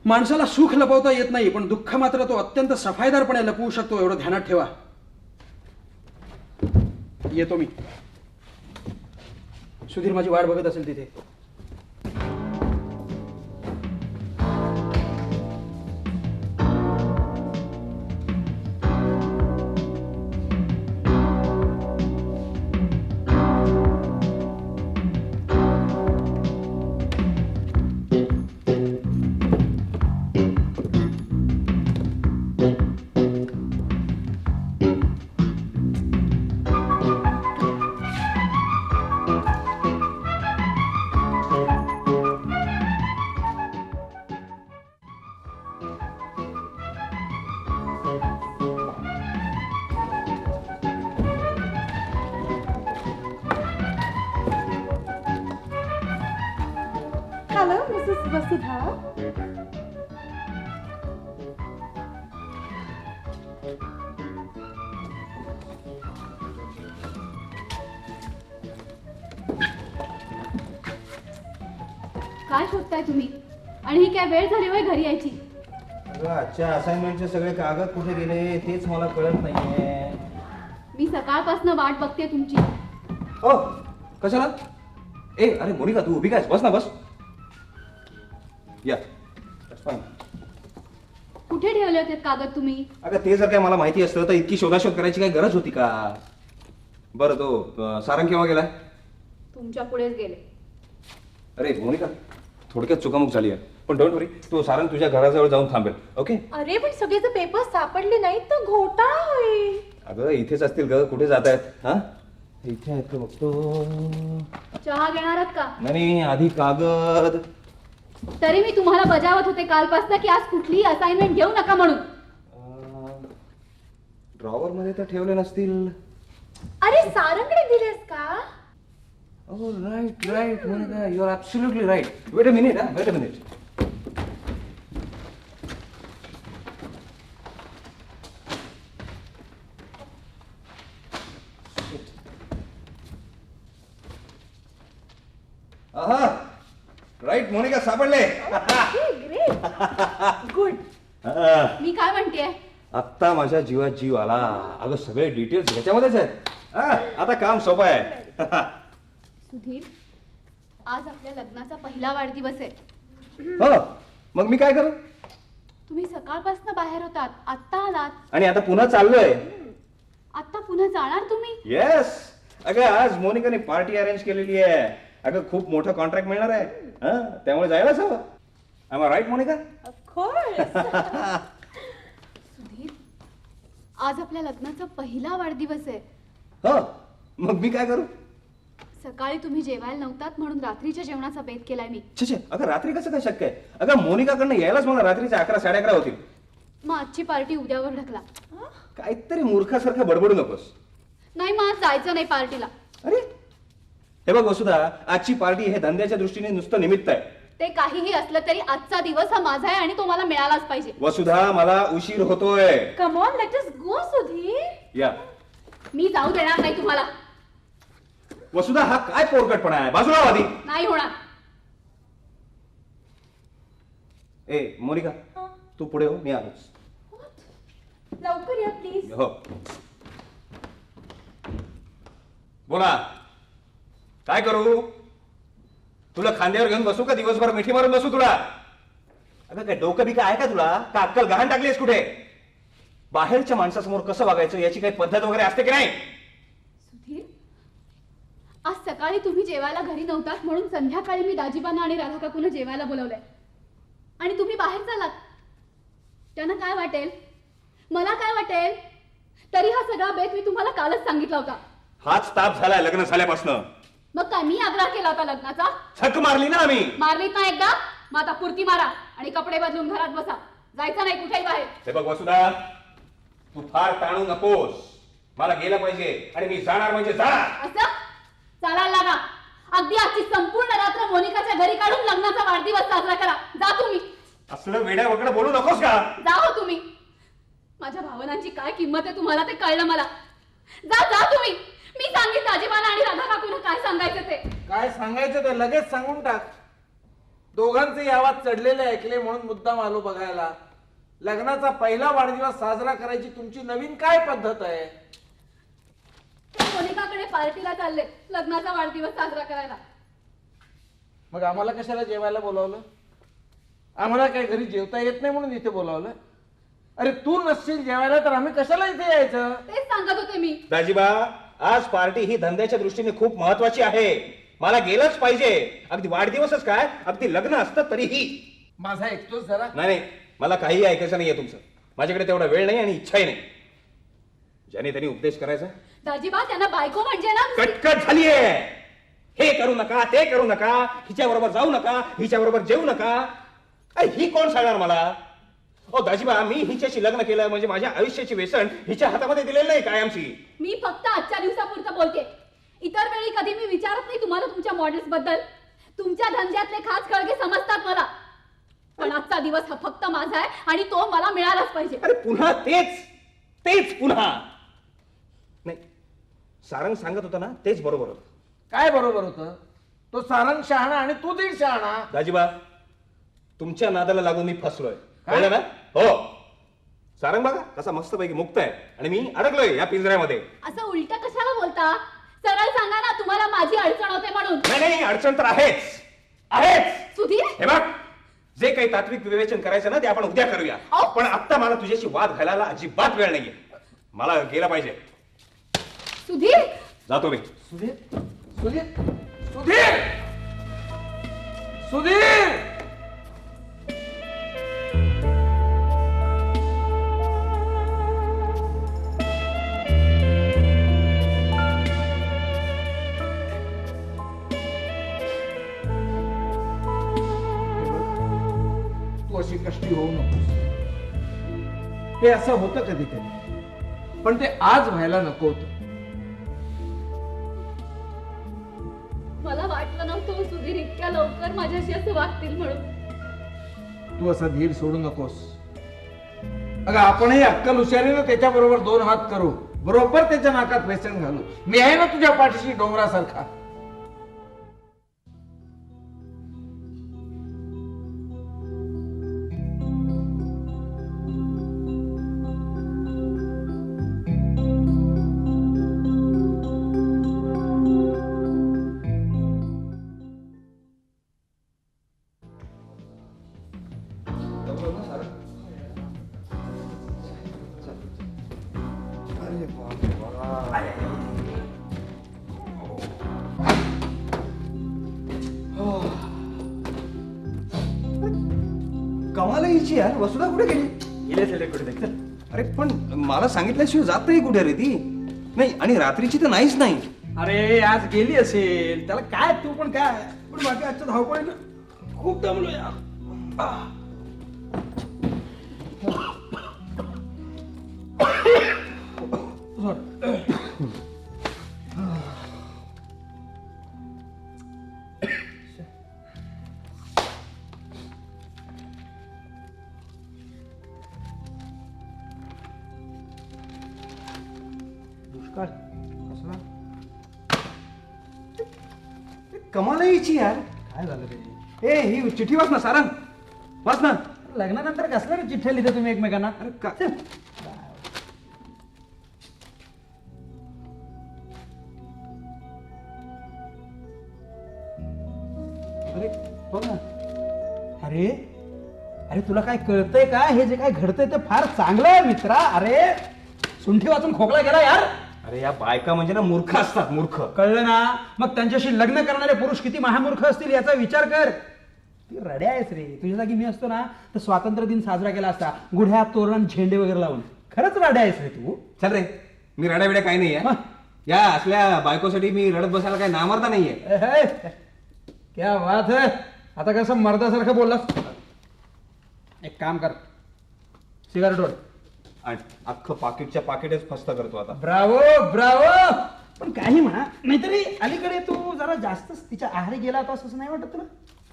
माणसाला सुख लपवता येत नाही, पण दुःख मात्र तो अत्यंत सफाईदारपणे लपवू शकतो, एवढं ध्यानात ठेवा. येतो मी. सुधीर माझी वाट बघत असेल तिथे. Hello Mrs Vasudha. काय शोधताय तुम्ही? आणि ही काय वेळ झाली होय घरी यायची? अगं, आजच्या असाइनमेंटचे सगळे कागद कुठे गेले तेच मला कळत नाहीये. मी सकाळपासून वाट बघते तुमची. ओ, कशाला? ए, अरे मोनिका, तू उभी काय? बस ना, बस. या. That's fine. कुठे ठेवले होते कागद तुम्ही? अगं, ते जर काय मला माहिती असतं तर इतकी शोधाशोध करायची काही गरज होती का? बरं, तो सारंग केव्हा गेलाय? तुमच्या पुढेच गेले. अरे मोनिका, थोडक्यात चुकामुक झाली आहे, पण डोंट वरी, तो सारंग तुझ्या घराजवळ जाऊन थांबेल. ओके? अरे पण सगळे जर पेपर सापडले नाहीत तर घोटाळा होईल. अगं, इथेच असतील ग, कुठे जात आहेत? हा, इथे आहेत का बघतो. चहा घेणार आहात का? नाही, आधी कागद. तरी मी तुम्हाला बजावत होते कालपासून की आज कुठलीही असाइनमेंट घेऊ नका म्हणून. ड्रॉवर मध्ये तर ठेवले नसतील. अरे सारंगकडे दिलेस का? Oh, right, Monica, you're absolutely right. Wait a minute, wait a minute. आहा, राईट मोनिका, सापडले. ग्रेट. गुड. मी काय म्हणतेय? आत्ता माझ्या जीवात जीव आला. अगं, सगळे डिटेल्स ह्याच्यामध्येच आहेत. आता काम सोपं आहे. सुधीर, आज आपल्या लग्नाचा पहिला वाढदिवस आहे. हो, मग मी काय करू? तुम्ही सकाळपासून बाहेर होतात, आत्ता आलात, आणि आता पुन्हा चाललोय. आत्ता पुन्हा जाणार तुम्ही? येस. अगं, आज मोनिकाने पार्टी अरेंज केलेली आहे. अगं, खूप मोठं कॉन्ट्रॅक्ट मिळणार आहे. त्यामुळे जायलाच हवं. I am right Monica? Of course. Sudhir, आज आपल्या लग्नाचा पहिला वाढदिवस आहे. हो, मग मी काय करू? सकाळी तुम्ही जेवायला नव्हतात म्हणून रात्रीच्या जेवणाचा बेत केलाय मी. छे, अगं, रात्री कसं काय शक्य आहे? अगं, मोनिकाकडनं यायलाच मला रात्रीचे 11, 11:30 होतील. मग आजची पार्टी उद्यावर ढकला. काहीतरी मूर्खासारखं बडबडू नकोस. नाही, मग आज जायचं नाही पार्टीला. अरे, हे बघ वसुधा, आजची पार्टी हे धंद्याच्या दृष्टीने नुसतं निमित्त आहे. ते काहीही असलं तरी आजचा दिवस हा माझा आहे आणि तो मला मिळालाच पाहिजे. वसुधा, मला उशीर होतोय. कम ऑन, लेट अस गो सुधीर. या. मी जाऊ देणार नाही तुम्हाला. वसुधा, हा काय पोरकटपणा आहे? बाजूला हो आधी. नाही होणार. ए मोनिका, तू पुढे हो, मी आलोच. लवकर या प्लीज. हो. बोला, काय करू? तुला खांद्यावर घेऊन बसू का दिवसभर मिठी मारून बसू तुला? अगं, काय डोकं बिका आहे का तुला? का अक्कल गहाण टाकलीस कुठे? बाहेरच्या माणसासमोर कसं वागायचं याची काही पद्धत वगैरे असते की नाही? सुधीर, आज सकाळी तुम्ही जेवायला घरी नव्हतात म्हणून संध्याकाळी मी दाजीबांना आणि राधा काकूला जेवायला बोलवलंय आणि तुम्ही बाहेर चालात. त्यांना काय वाटेल? मला काय वाटेल? तरी हा सगळा बेत मी तुम्हाला कालच सांगितला होता. हाच ताप झालाय लग्न झाल्यापासनं. मग काय मी आग्रह केला होता लग्नाचा? झक मारली ना आम्ही. मारलीत ना एकदा, मग आता पुरती मारा आणि कपडे बदलून घरात बसा. जायचं नाही कुठेही बाहेर. हे बघ वसुधा, तू फार ताणू नकोस. मला गेलं पाहिजे आणि मी जाणार म्हणजे जाणार. असं चालायला लागा. अगदी आजची संपूर्ण रात्र मोनिकाच्या घरी काढून लग्नाचा वाढदिवस साजरा करा. जा तुम्ही. असलं वेड्या वगैरे बोलू नकोस का? जा हो तुम्ही. माझ्या भावनांची काय किंमत आहे तुम्हाला ते कळलं मला. जा जा तुम्ही. मी सांगेन दाजीबाला आणि राधा काकूला काय सांगायचं ते. काय सांगायचं ते लगेच सांगून टाक. दोघांचे आवाज चढलेले ऐकले म्हणून मुद्दाम आलो बघायला. लग्नाचा पहिला वाढदिवस साजरा करायची तुमची नवीन काय पद्धत आहे? मोनिकाकडे पार्टीला चालले लग्नाचा वाढदिवस साजरा करायला. मग आम्हाला कशाला जेवायला बोलावलं? आम्हाला काय घरी जेवता येत नाही म्हणून इथे बोलावलं? अरे तू नसशील जेवायला तर आम्ही कशाला इथे यायचं? तेच सांगत होते मी. दाजीबा, आज पार्टी ही धंद्याच्या दृष्टीने खूप महत्वाची आहे. मला गेलंच पाहिजे. अगदी वाढदिवसच काय, अगदी लग्न असतं तरीही. माझा ऐकतोस जरा? नाही, मला काही ऐकायचं नाहीये तुमचं. माझ्याकडे तेवढा वेळ नाही आणि इच्छाही नाही. ज्याने त्यांनी उपदेश करायचा. दाजीबा त्यांना बायको म्हणजे ना. कटकट झालीये. हे करू नका, ते करू नका, हिच्या बरोबर जाऊ नका, हिच्या बरोबर जेवू नका. ही कोण सांगणार मला? ओ दाजीबा, मी हिच्याशी लग्न केलं म्हणजे माझ्या आयुष्याची वेसण हिच्या हातामध्ये दिलेली नाही कायमची. मी फक्त आजच्या दिवसापुरतं बोलते. इतर वेळी कधी मी विचारत नाही तुम्हाला तुमच्या मॉडेल्स बद्दल. तुमच्या धंद्यातले खास खळगे समजतात मला. पण आजचा दिवस हा फक्त माझा आहे आणि तो मला मिळालाच पाहिजे. अरे पुन्हा तेच तेच पुन्हा. नाही, सारंग सांगत होता ना, तेच बरोबर होतं. काय बरोबर होतं? तो सारंग शहाणा आणि तू दीड शहाणा. दाजीबा, तुमच्या नादाला लागून मी फसलोय. कळलं ना? हो. सारंग बघा कसा मस्तपैकी मुक्त आहे आणि मी अडकलोय या पिंजऱ्यामध्ये. असं उलट कशाला बोलता? सरळ सांगा ना तुम्हाला माझी अडचण होते म्हणून. नाही नाही, अडचण तर आहेच आहेच. सुधीर, हे बघ, जे काही तात्विक विवेचन करायचं ना ते आपण उद्या करूया. पण आता मला तुझ्याशी वाद घालायला अजिबात वेळ नाहीये. मला गेला पाहिजे. सुधीर, जातो मी. सुधीर सुधीर सुधीर सुधीर तू अशी कष्टी होऊ नकोस. हे असं होतं कधी कधी, पण ते आज व्हायला नको होतं. मला वाटलं नव्हतं सुधीर इतक्या लवकर माझ्याशी असं वागतील म्हणून. तू असा धीर सोडू नकोस. अगं आपणही अक्कल हुशारीनं त्याच्या बरोबर दोन हात करू, बरोबर त्याच्या नाकात वेसण घालू. मी आहे ना तुझ्या पाठीशी डोंगरासारखा. कमाल हिची यार. वसुधा कुठे गेली? अरे पण मला सांगितल्याशिवाय जात नाही कुठे रे ती. नाही, आणि रात्रीची तर नाहीच नाही. अरे आज गेली असेल. त्याला काय, तू पण काय. पण बाकी आजच्या धावपळीनं खूप दमलो यार. कमाल हिची यार. काय झालं रे? ए ही चिठ्ठी वाच ना सारंग, वाच ना. लग्नानंतर कसल्या रे चिठ्ठ्या लिहिता तुम्ही एकमेकांना? अरे का अरे बघ ना. अरे अरे तुला काय कळतंय का? हे जे काय घडतंय ते फार चांगलं आहे मित्रा. अरे सुंठी वाचून खोकला गेला यार. अरे या बायका म्हणजे ना मूर्ख असतात, मूर्ख. कळलं ना? मग त्यांच्याशी लग्न करणारे पुरुष किती महामूर्ख असतील याचा विचार कर. तू रड्या आहेस रे. तुझ्या जागी मी असतो ना तर स्वातंत्र्य दिन साजरा केला असता, गुढ्या तोरण झेंडे वगैरे लावून. खरंच राडे आहेस रे तू. चल रे, मी रडाबिड्या काही नाहीये. या असल्या बायकोसाठी मी रडत बसायला काही नामर्दा नाहीये. क्या बात है, आता कसं मर्दासारखं बोललास. एक काम कर, सिगारेट ओढ. आणि अख्खं पाकिटच्या पाकिटच फस्त करतो आता. Bravo Bravo. पण काही म्हणा, नाहीतरी अलीकडे तू जरा जास्तच तिच्या आहारी गेला होतास असं नाही वाटत तुला?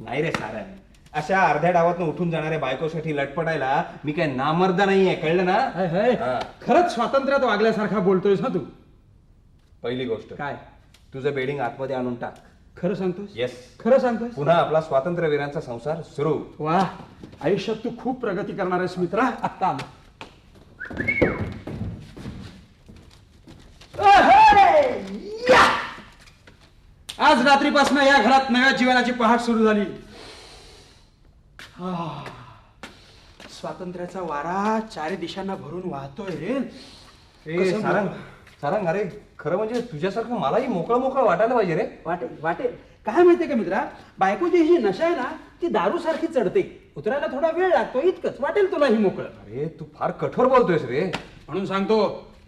नाही रे सारा, अशा अर्ध्या डावातनं उठून जाणाऱ्या बायकोसाठी लटपटायला मी काय नामर्दा नाहीये, कळलं ना? हा. खरंच स्वातंत्र्यात वागल्यासारखा बोलतोयस ना तू. पहिली गोष्ट, काय तुझं बेडिंग आतमध्ये आणून टाक. खरं सांगतोस? येस. खरं सांगतोस? पुन्हा आपला स्वातंत्र्यवीरांचा संसार सुरू. वा, आयुष्यात तू खूप प्रगती करणार आहेस मित्रा. आता आलो. आज रात्रीपासून या घरात नव्या जीवनाची पहाट सुरू झाली. स्वातंत्र्याचा वारा चारी दिशांना भरून वाहतोय रे. कसं सारंग सारंग, अरे खरं म्हणजे तुझ्यासारखं मलाही मोकळं मोकळं वाटायला पाहिजे रे. वाटेल वाटेल. काय माहितीये का मित्रा, बायकोची ही नशा आहे ना, ती दारू सारखी चढते. उतरायला थोडा वेळ लागतो, इतकंच. वाटेल तुला ही मोकळं. अरे तू फार कठोर बोलतोयस रे. म्हणून सांगतो,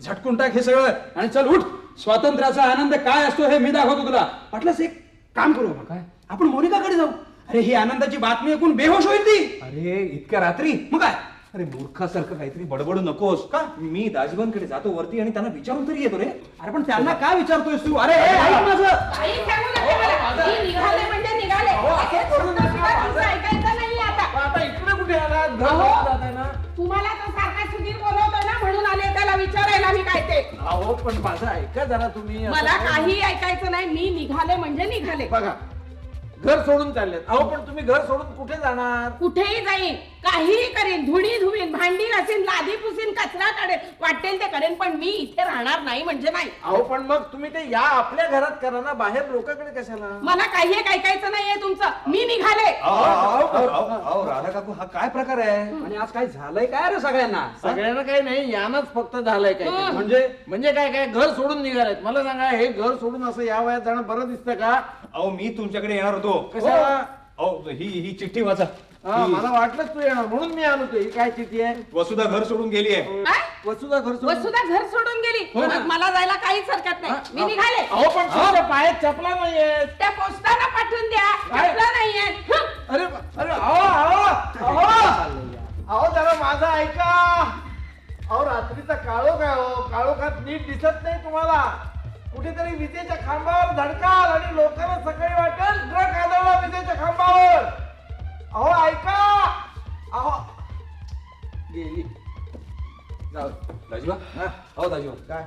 झटकून टाक हे सगळं आणि चल उठ. स्वातंत्र्याचा आनंद काय असतो हे मी दाखवतो तुला. वाटलंच एक काम करू आपण. काय? आपण मोनिकाकडे जाऊ. अरे ही आनंदाची बातमी ऐकून बेहोश होईल ती. अरे इतक्या रात्री? मग काय? अरे मूर्खासारखं काहीतरी बडबडू नकोस. का? मी दाजीबांकडे जातो वरती आणि त्यांना विचारून तरी येतो रे. अरे पण त्यांना काय विचारतोयस तू? अरे हे ऐक माझं. काही सांगू नका मला. मी निघाले म्हणजे निघाले. हे सुद्धा तुमचं ऐकायचं नाही आता. आता इकडे कुठे आला? अहो, तुम्हाला तो सारखा सुधीर बोलवतो ना, म्हणून आले त्याला विचारायला मी काय ते. अहो पण माझं ऐका जरा तुम्ही. असं मला काय- काही ऐकायचं नाही. मी निघाले म्हणजे निघाले. बघा, घर सोडून चाललेत. अहो पण तुम्ही घर सोडून कुठे जाणार? कुठेही जाईन, काहीही करेन, धुणी धुवीन, भांडी घासीन, लादी पुसीन, कचरा काढेन, वाटेल ते करेन, पण मी इथे राहणार नाही म्हणजे नाही. अहो पण मग तुम्ही ते या आपल्या घरात करा ना, बाहेर लोकांकडे कशाला? मला काही एक ऐकायचं नाहीये तुमचं. मी निघाले. अहो राधा काकू, हा काय प्रकार आहे? आणि आज काय झालंय काय रे सगळ्यांना? सगळ्यांना काही नाही, यानंच फक्त झालंय काय ते. म्हणजे काय काय घर सोडून निघालेत. मला सांगा, हे घर सोडून असं या वयात जाणं बरं दिसतं का? अहो मी तुमच्याकडे येणार होतो. कशाला? अहो ही चिठ्ठी वाचा. हा, मला वाटलंच तू येणार म्हणून मी आलो. ही काय चिठ्ठी आहे? वसुधा घर सोडून गेली आहे. काय? वसुधा घर सोडून. वसुधा घर सोडून गेली. मग मला जायला काहीच हरकत नाही. मी निघाले. अहो पण तुमच्या पायात चपला नाहीयेत. त्या पोस्टानं पाठवून द्या. काय? चपला नाहीये. हं. अरे अरे अहो जरा माझं ऐका. अहो रात्रीचा काळोख आहे. हो काळोखात नीट दिसत नाही तुम्हाला. कुठेतरी विजेच्या खांबावर धडकाल आणि लोकांना सकाळी वाटेल ट्रक आदळला विजेच्या खांबावर. अहो ऐका. अहो गेली. जाऊ दे. दाजीबा, अहो दाजीबा, काय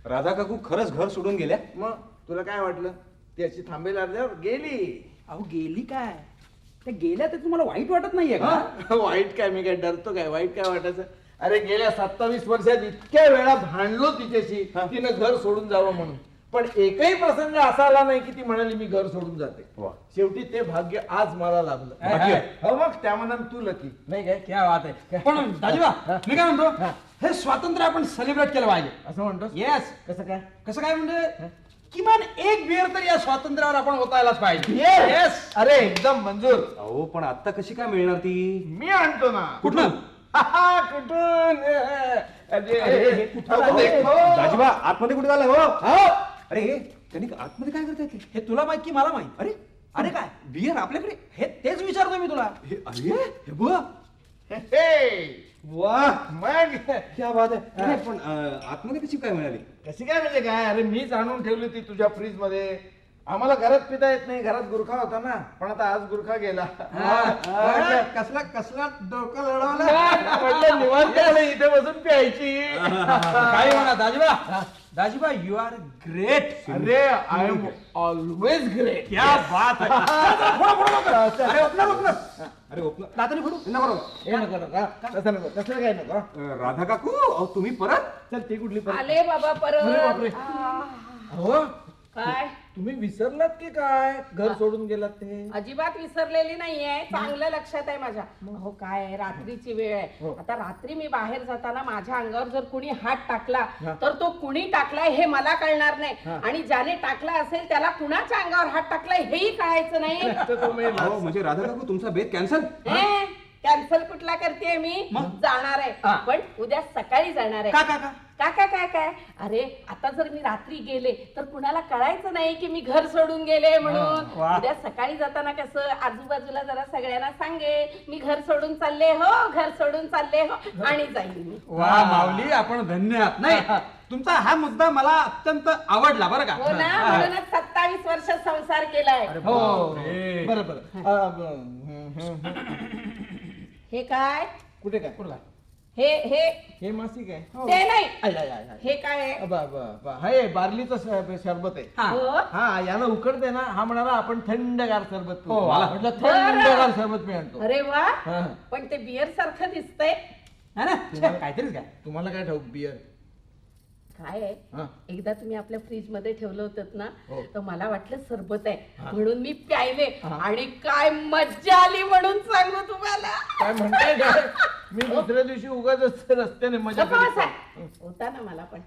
राधा काकू खरंच घर सोडून गेल्या? मग तुला काय वाटलं? ती अशी थांबेल अर्ध्यावर? गेली. अहो गेली काय? त्या गेल्या तर तुम्हाला वाईट वाटत नाहीये का? हा? वाईट काय? मी काय डरतो काय? वाईट काय वाटायचं? अरे गेल्या 27 वर्षात इतक्या वेळा भांडलो तिच्याशी, तिनं घर सोडून जावं म्हणून. पण एकही प्रसंग असा आला नाही की ती म्हणाली मी घर सोडून जाते. वा. शेवटी ते भाग्य आज मला लाभलं. भाग्य? हो मग त्या मनात तू लकी नाही काय? क्या बात आहे. पण दाजीबा, मी काय म्हणतो, हे स्वातंत्र्य आपण सेलिब्रेट केलं पाहिजे. असं म्हणतो? येस. कसं काय? कसं काय म्हणजे, किमान एक बिअर तर या स्वातंत्र्यावर आपण ओतायलाच पाहिजे. येस. अरे एकदम मंजूर. अहो पण आता कशी काय मिळणार ती? मी आणतो ना. कुठलं? कुठून? हे कुठं अहो, आलं? देखो. दाजीबा आतमध्ये कुठे झालं? हो अरे त्यांनी आतमध्ये काय करतायत? हे तुला माहित की मला माहित? अरे अरे काय? बियर आपल्याकडे? हे तेच विचारतोय मी तुला. हे अरे हे बघ. हे. वाह, मग क्या बात आहे. अरे पण आतमध्ये कशी काय मिळाली? कशी काय म्हणजे काय? अरे मीच आणून ठेवली ती तुझ्या फ्रीज मध्ये. आम्हाला घरात पिता येत नाही. घरात गुरखा होता ना, पण आता आज गुरखा गेला. कसला कसला डोकं लढवलं. म्हटलं निवांत आलं, इथे बसून प्यायची. काय म्हणा Dajiba. Dajiba, you R great. अरे आय एम ऑलवेज ग्रेट. क्या बात आहे. अरे ओपनर ओपनर. अरे ओपन दाताने फोडू. हे नको नका. तसं नको. तसं काय नको. राधा काकू, अहो तुम्ही परत? चल ती कुठली परत? आले बाबा अरे बापरे. परत. अहो काय? तुम्ही विसरलात की काय? घर सोडून गेलात ते? अजिबात विसरलेली नाहीये. चांगलं लक्षात आहे माझ्या. हो काय आहे, रात्रीची वेळ आहे. हो. आता रात्री मी बाहेर जाताना माझ्या अंगावर जर कुणी हात टाकला तर तो कुणी टाकलाय हे मला कळणार नाही. आणि ज्याने टाकला असेल त्याला कुणाच्या अंगावर हात टाकलाय हेही कळायचं नाही. तर तुम्ही अहो म्हणजे राधा काकू तुमचा बेत कॅन्सल? कॅन्सल कुठला करते मी जाणार हा. आहे पण उद्या सकाळी जाणार आहे का का का काय अरे आता जर मी रात्री गेले तर कुणाला कळायचं नाही की मी घर सोडून गेले म्हणून वा. उद्या सकाळी जाताना कसं आजूबाजूला जरा सगळ्यांना सांगे मी घर सोडून चालले हो आणि जाईल मी वा माऊली आपण धन्य आहात नाही तुमचा हा मुद्दा मला अत्यंत आवडला बरं का हो ना म्हणूनच 27 वर्ष संसार केलाय हो बरं बरं हे काय कुठे काय कुठला हे हे हे मासिक आहे ते नाही आय, आय, आय, आय. हे काय आहे हे बार्लीचं सरबत आहे हा. हो हा यानं उकडते ना हा म्हणाला आपण थंडगार सरबत पिऊ. हो, मला म्हटलं थंडगार सरबत मी आणतो अरे वा हा. पण ते बियर सारखं दिसतंय है ना छे, काहीतरीच काय तुम्हाला काय ठाऊक बियर काय आहे हा. एकदा तुम्ही आपल्या फ्रीज मध्ये ठेवलं होतं ना हो. तर मला वाटलं सरबत आहे म्हणून मी प्यायले आणि काय मज्जा आली म्हणून सांगू तुम्हाला काय म्हणताय काय मी दुसऱ्या दिवशी उगाच रस्त्याने मजा गप्पा करीत बसा. आहे. होता ना मला पण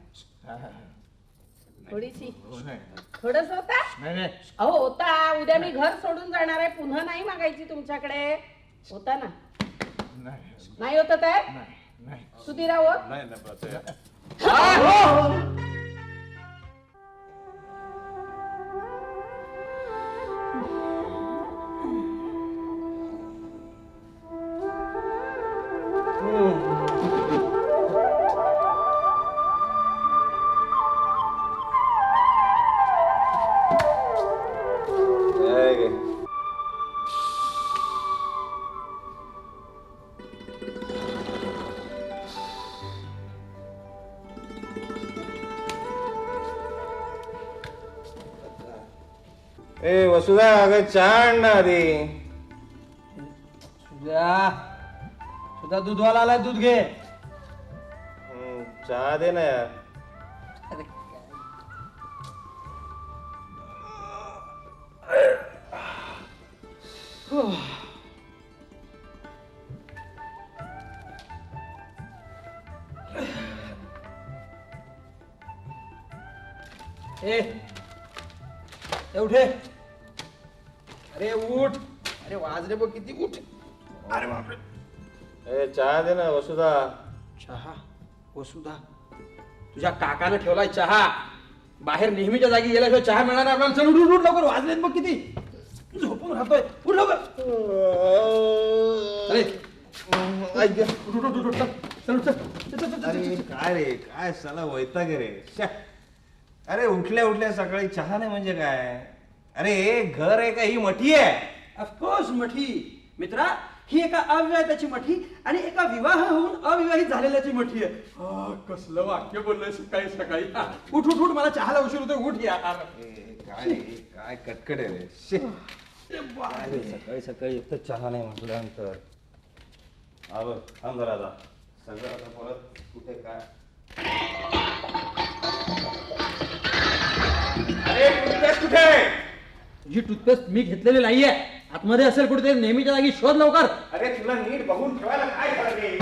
हा, हा, थोडीशी हो, नाही थोडस होता नाही, नाही अहो होता उद्या मी घर सोडून जाणार आहे पुन्हा नाही मागायची तुमच्याकडे होता ना नाही नाही होत आहे नाही नाही सुधीराव ए वसुधा अगं चहा आण ना आधी सुद्धा दूधवाला आलाय दूध घे चहा दे ना यार ए उठे अरे उठ अरे वाजरे बघ किती उठ अरे बापरे ए चहा दे ना वसुधा चहा वसुधा तुझ्या काकानं ठेवलाय चहा बाहेर नेहमीच्या जागी गेल्याशिवाय चहा मिळणार नाही आपल्याला चल उठ उठ लवकर वाजलेत बघ किती झोपून राहतोय उठ लवकर अरे ऐक गं. उठ उठ उठ उठ चल चल चल चल चल अरे काय रे काय साला वैताग आहे रे श्या. अरे उठल्या उठल्या सकाळी चहा नाही म्हणजे काय अरे घर आहे का ही मठी आहे ऑफकोर्स मठी मित्रा ही एका अविवाहिताची मठी आणि एका विवाह होऊन अविवाहित झालेल्याची मठी आहे कसलं वाक्य बोललंय सकाळी सकाळी उठ उठ उठ मला चहाला उशीर होतोय उठ यार काय रे, काय कटकट आहे रे श्या. काय रे, सकाळी सकाळी एक तर चहा नाही म्हटल्यानंतर थांब जरा आता सगळं आता परत कुठे काय अरे टूथपेस्ट कुठे आहे? ही टूथपेस्ट मी घेतलेली नाहीये आतमध्ये असेल कुठेतरी नेहमीच्या जागी शोध लवकर अरे तुला नीट बघून ठेवायला काय झालं रे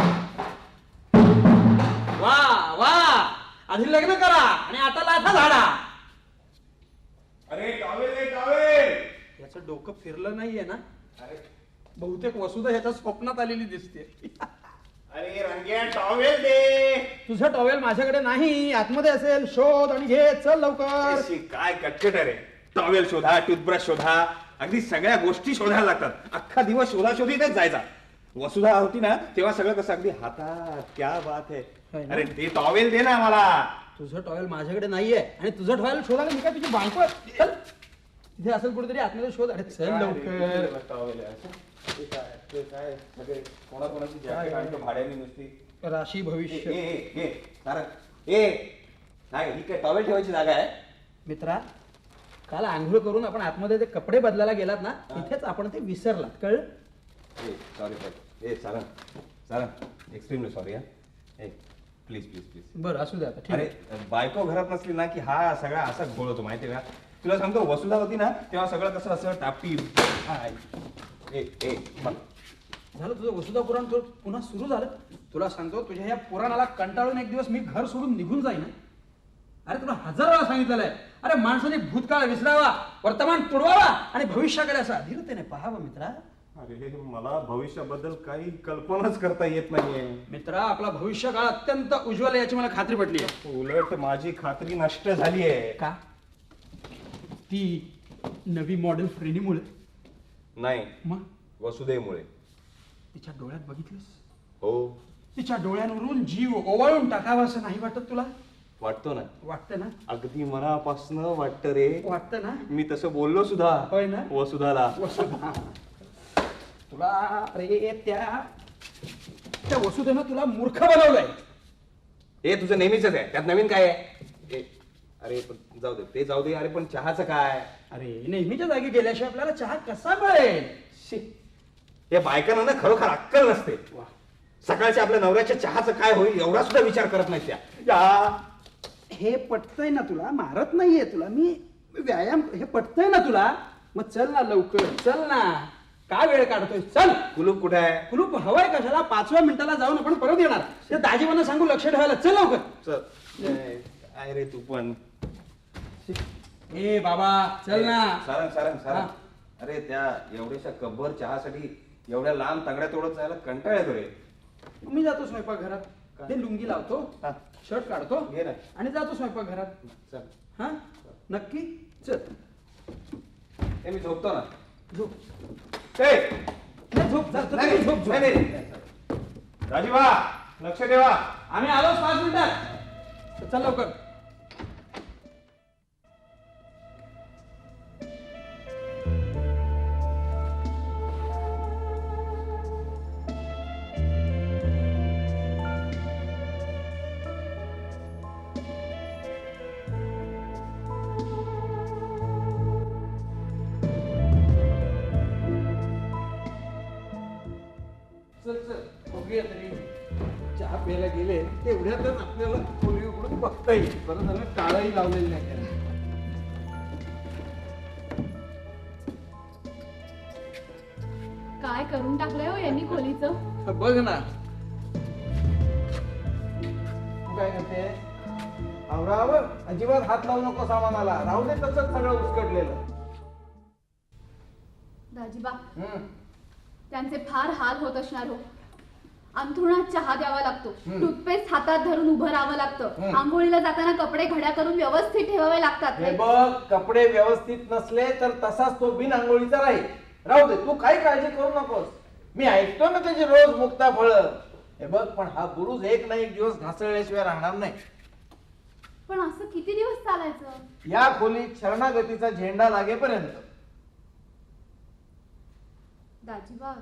वा वा आधी लग्न करा आणि आता लाथा झाडा अरे टॉवेल रे टॉवेल याचं डोकं फिरलं नाहीये ना अरे बहुतेक वसुधा ह्याच्या स्वप्नात आलेली दिसते अरे रंग्या टॉवेल दे तुझं टॉवेल माझ्याकडे नाही आतमध्ये असेल शोध आणि घे चल लवकर अशी काय कटकट आहे रे टॉवेल शोधा टूथब्रश शोधा अगदी सगळ्या गोष्टी शोधायला लागतात अख्खा दिवस शोधाशोधीतच जायचा वसुधा होती ना तेव्हा सगळं कसं अगदी हातात क्या बात है आहे ना? अरे ते टॉवेल दे ना मला तुझं टॉवेल माझ्याकडे नाहीये आणि तुझं टॉवेल शोधायला मी काय तुझी बायको आहे? चल तिथे असेल कुठेतरी आतमध्ये शोध अरे चल लवकर टॉवेल आहे असं? ते काय ते काय सगळे कोणाकोणाची जॅकेट आणतो भाड्याने नुसती राशी भविष्य नाही ही काय टॉवेल ठेवायची जागा आहे मित्रा काल आंघोळ करून आपण आतमध्ये ते कपडे बदलायला गेलात ना तिथेच आपण ते विसरलात कळलं सॉरी सॉरी चालन एक्स्ट्रीमली सॉरी हा प्लीज प्लीज प्लीज बरं असू द्या आता ठीक अरे आहे बायको घरात नसली ना की हा सगळा असा घोळ होतो माहितीये का तुला सांगतो वसुधा होती ना तेव्हा सगळं कसं असं टापटी बघ. झालं तुझं वसुधा पुराण पुन्हा सुरू झालं तुला सांगतो तुझ्या या पुराणाला कंटाळून एक दिवस मी घर सोडून निघून जाईन हं. अरे तुला 1000 वेळा सांगितलेलं आहे अरे माणसाने भूतकाळ विसरावा वर्तमान तुडवावा आणि भविष्याकडे असं धीरतेने पाहावं मित्रा अरे मला भविष्याबद्दल काही कल्पनाच करता येत नाहीये. मित्रा, आपला भविष्यकाळ अत्यंत उज्ज्वल आहे याची मला खात्री पटली आहे. उलट माझी खात्री नष्ट झाली आहे. का? ती नवी मॉडेल फ्रेनीमुळे? नाही, मग वसुदेवमुळे. तिच्या डोळ्यात बघितलंस? हो, तिच्या डोळ्यांवरून जीव ओवाळून टाकावा असं नाही वाटत तुला? वाटतो ना. वाटतं ना? अगदी मनापासनं वाटतं रे. वाटतं ना? मी तसं बोललो सुद्धा. होय ना? वसुधाला. वसुधा, तुला अरे त्या वसुधेनं तुला मूर्ख बनवलंय. हे तुझं नेहमीच आहे, त्यात नवीन काय आहे? अरे पण जाऊ दे, ते जाऊ दे. अरे पण चहाचं काय? अरे नेहमीच्या जागी गेल्याशिवाय आपल्याला चहा कसा मिळेल? शी, या बायकांना ना खरोखर अक्कल नसते. सकाळच्या आपल्या नवऱ्याच्या चहाचं काय होईल एवढा सुद्धा विचार करत नाही त्या. हे पटतंय ना तुला? मारत नाहीये तुला मी. व्यायाम हे पटतंय ना तुला? मग चल ना लवकर, चल ना. काय वेळ काढतोय? चल. कुलूप कुठे आहे? कुलूप हवाय कशाला? 5व्या मिनिटाला जाऊन आपण परत येणार. त्या दाजीबांना सांगू लक्ष ठेवायला. चल लवकर. चल. काय रे तू पण. ए बाबा चल ना. सारंग सारंग हा. सारंग. अरे त्या एवढ्याशा कब्बर चहासाठी एवढ्या लांब तांगड्या तोडत जायला कंटाळ येतो रे. मी जातो स्वयंपाकघरात. ते लुंगी लावतो, हा. शर्ट काढतो घे ना. आणि जातो स्वयंपाकघरात. चल. हा नक्की. चल. हे मी झोपतो ना. झोप. ए, नाही, झोप जा. नाही, झोप झोप. नाही, नाही. राजीबा, लक्ष ठेवा. आम्ही आलोच 5 मिनिटात. चल लवकर. चल चल बघूया तरी. चहा प्यायला गेले तेवढ्यातच आपल्याला खोली उघडून बघता येईल. बरं झालं टाळही लावलेली नाही त्याला. काय करून टाकलंय हो यांनी खोलीचं. बघ ना. तू काय करते? आवरावर अजिबात हात लावू नको सामानाला. राहू दे तसंच सगळं उचकटलेलं. दाजीबा, हम्म. त्यांचे फार हाल होत असणार हो. अंथरुणात चहा द्यावा लागतो, टूथपेस्ट हातात धरून उभं राहावं लागतं, आंघोळीला जाताना कपडे घड्या करून व्यवस्थित ठेवावे लागतात. हे बघ, कपडे व्यवस्थित नसले तर तसाच तो बिन आंघोळीचा राहील. राहू दे, तू काही काळजी करू नकोस. मी ऐकतो ना त्याची रोज मुक्ता फळ. हे बघ, पण हा बुरुज एक ना एक दिवस घासळल्याशिवाय राहणार नाही. पण असं किती दिवस चालायचं? या खोलीत शरणागतीचा झेंडा लागेपर्यंत. दाजीबा,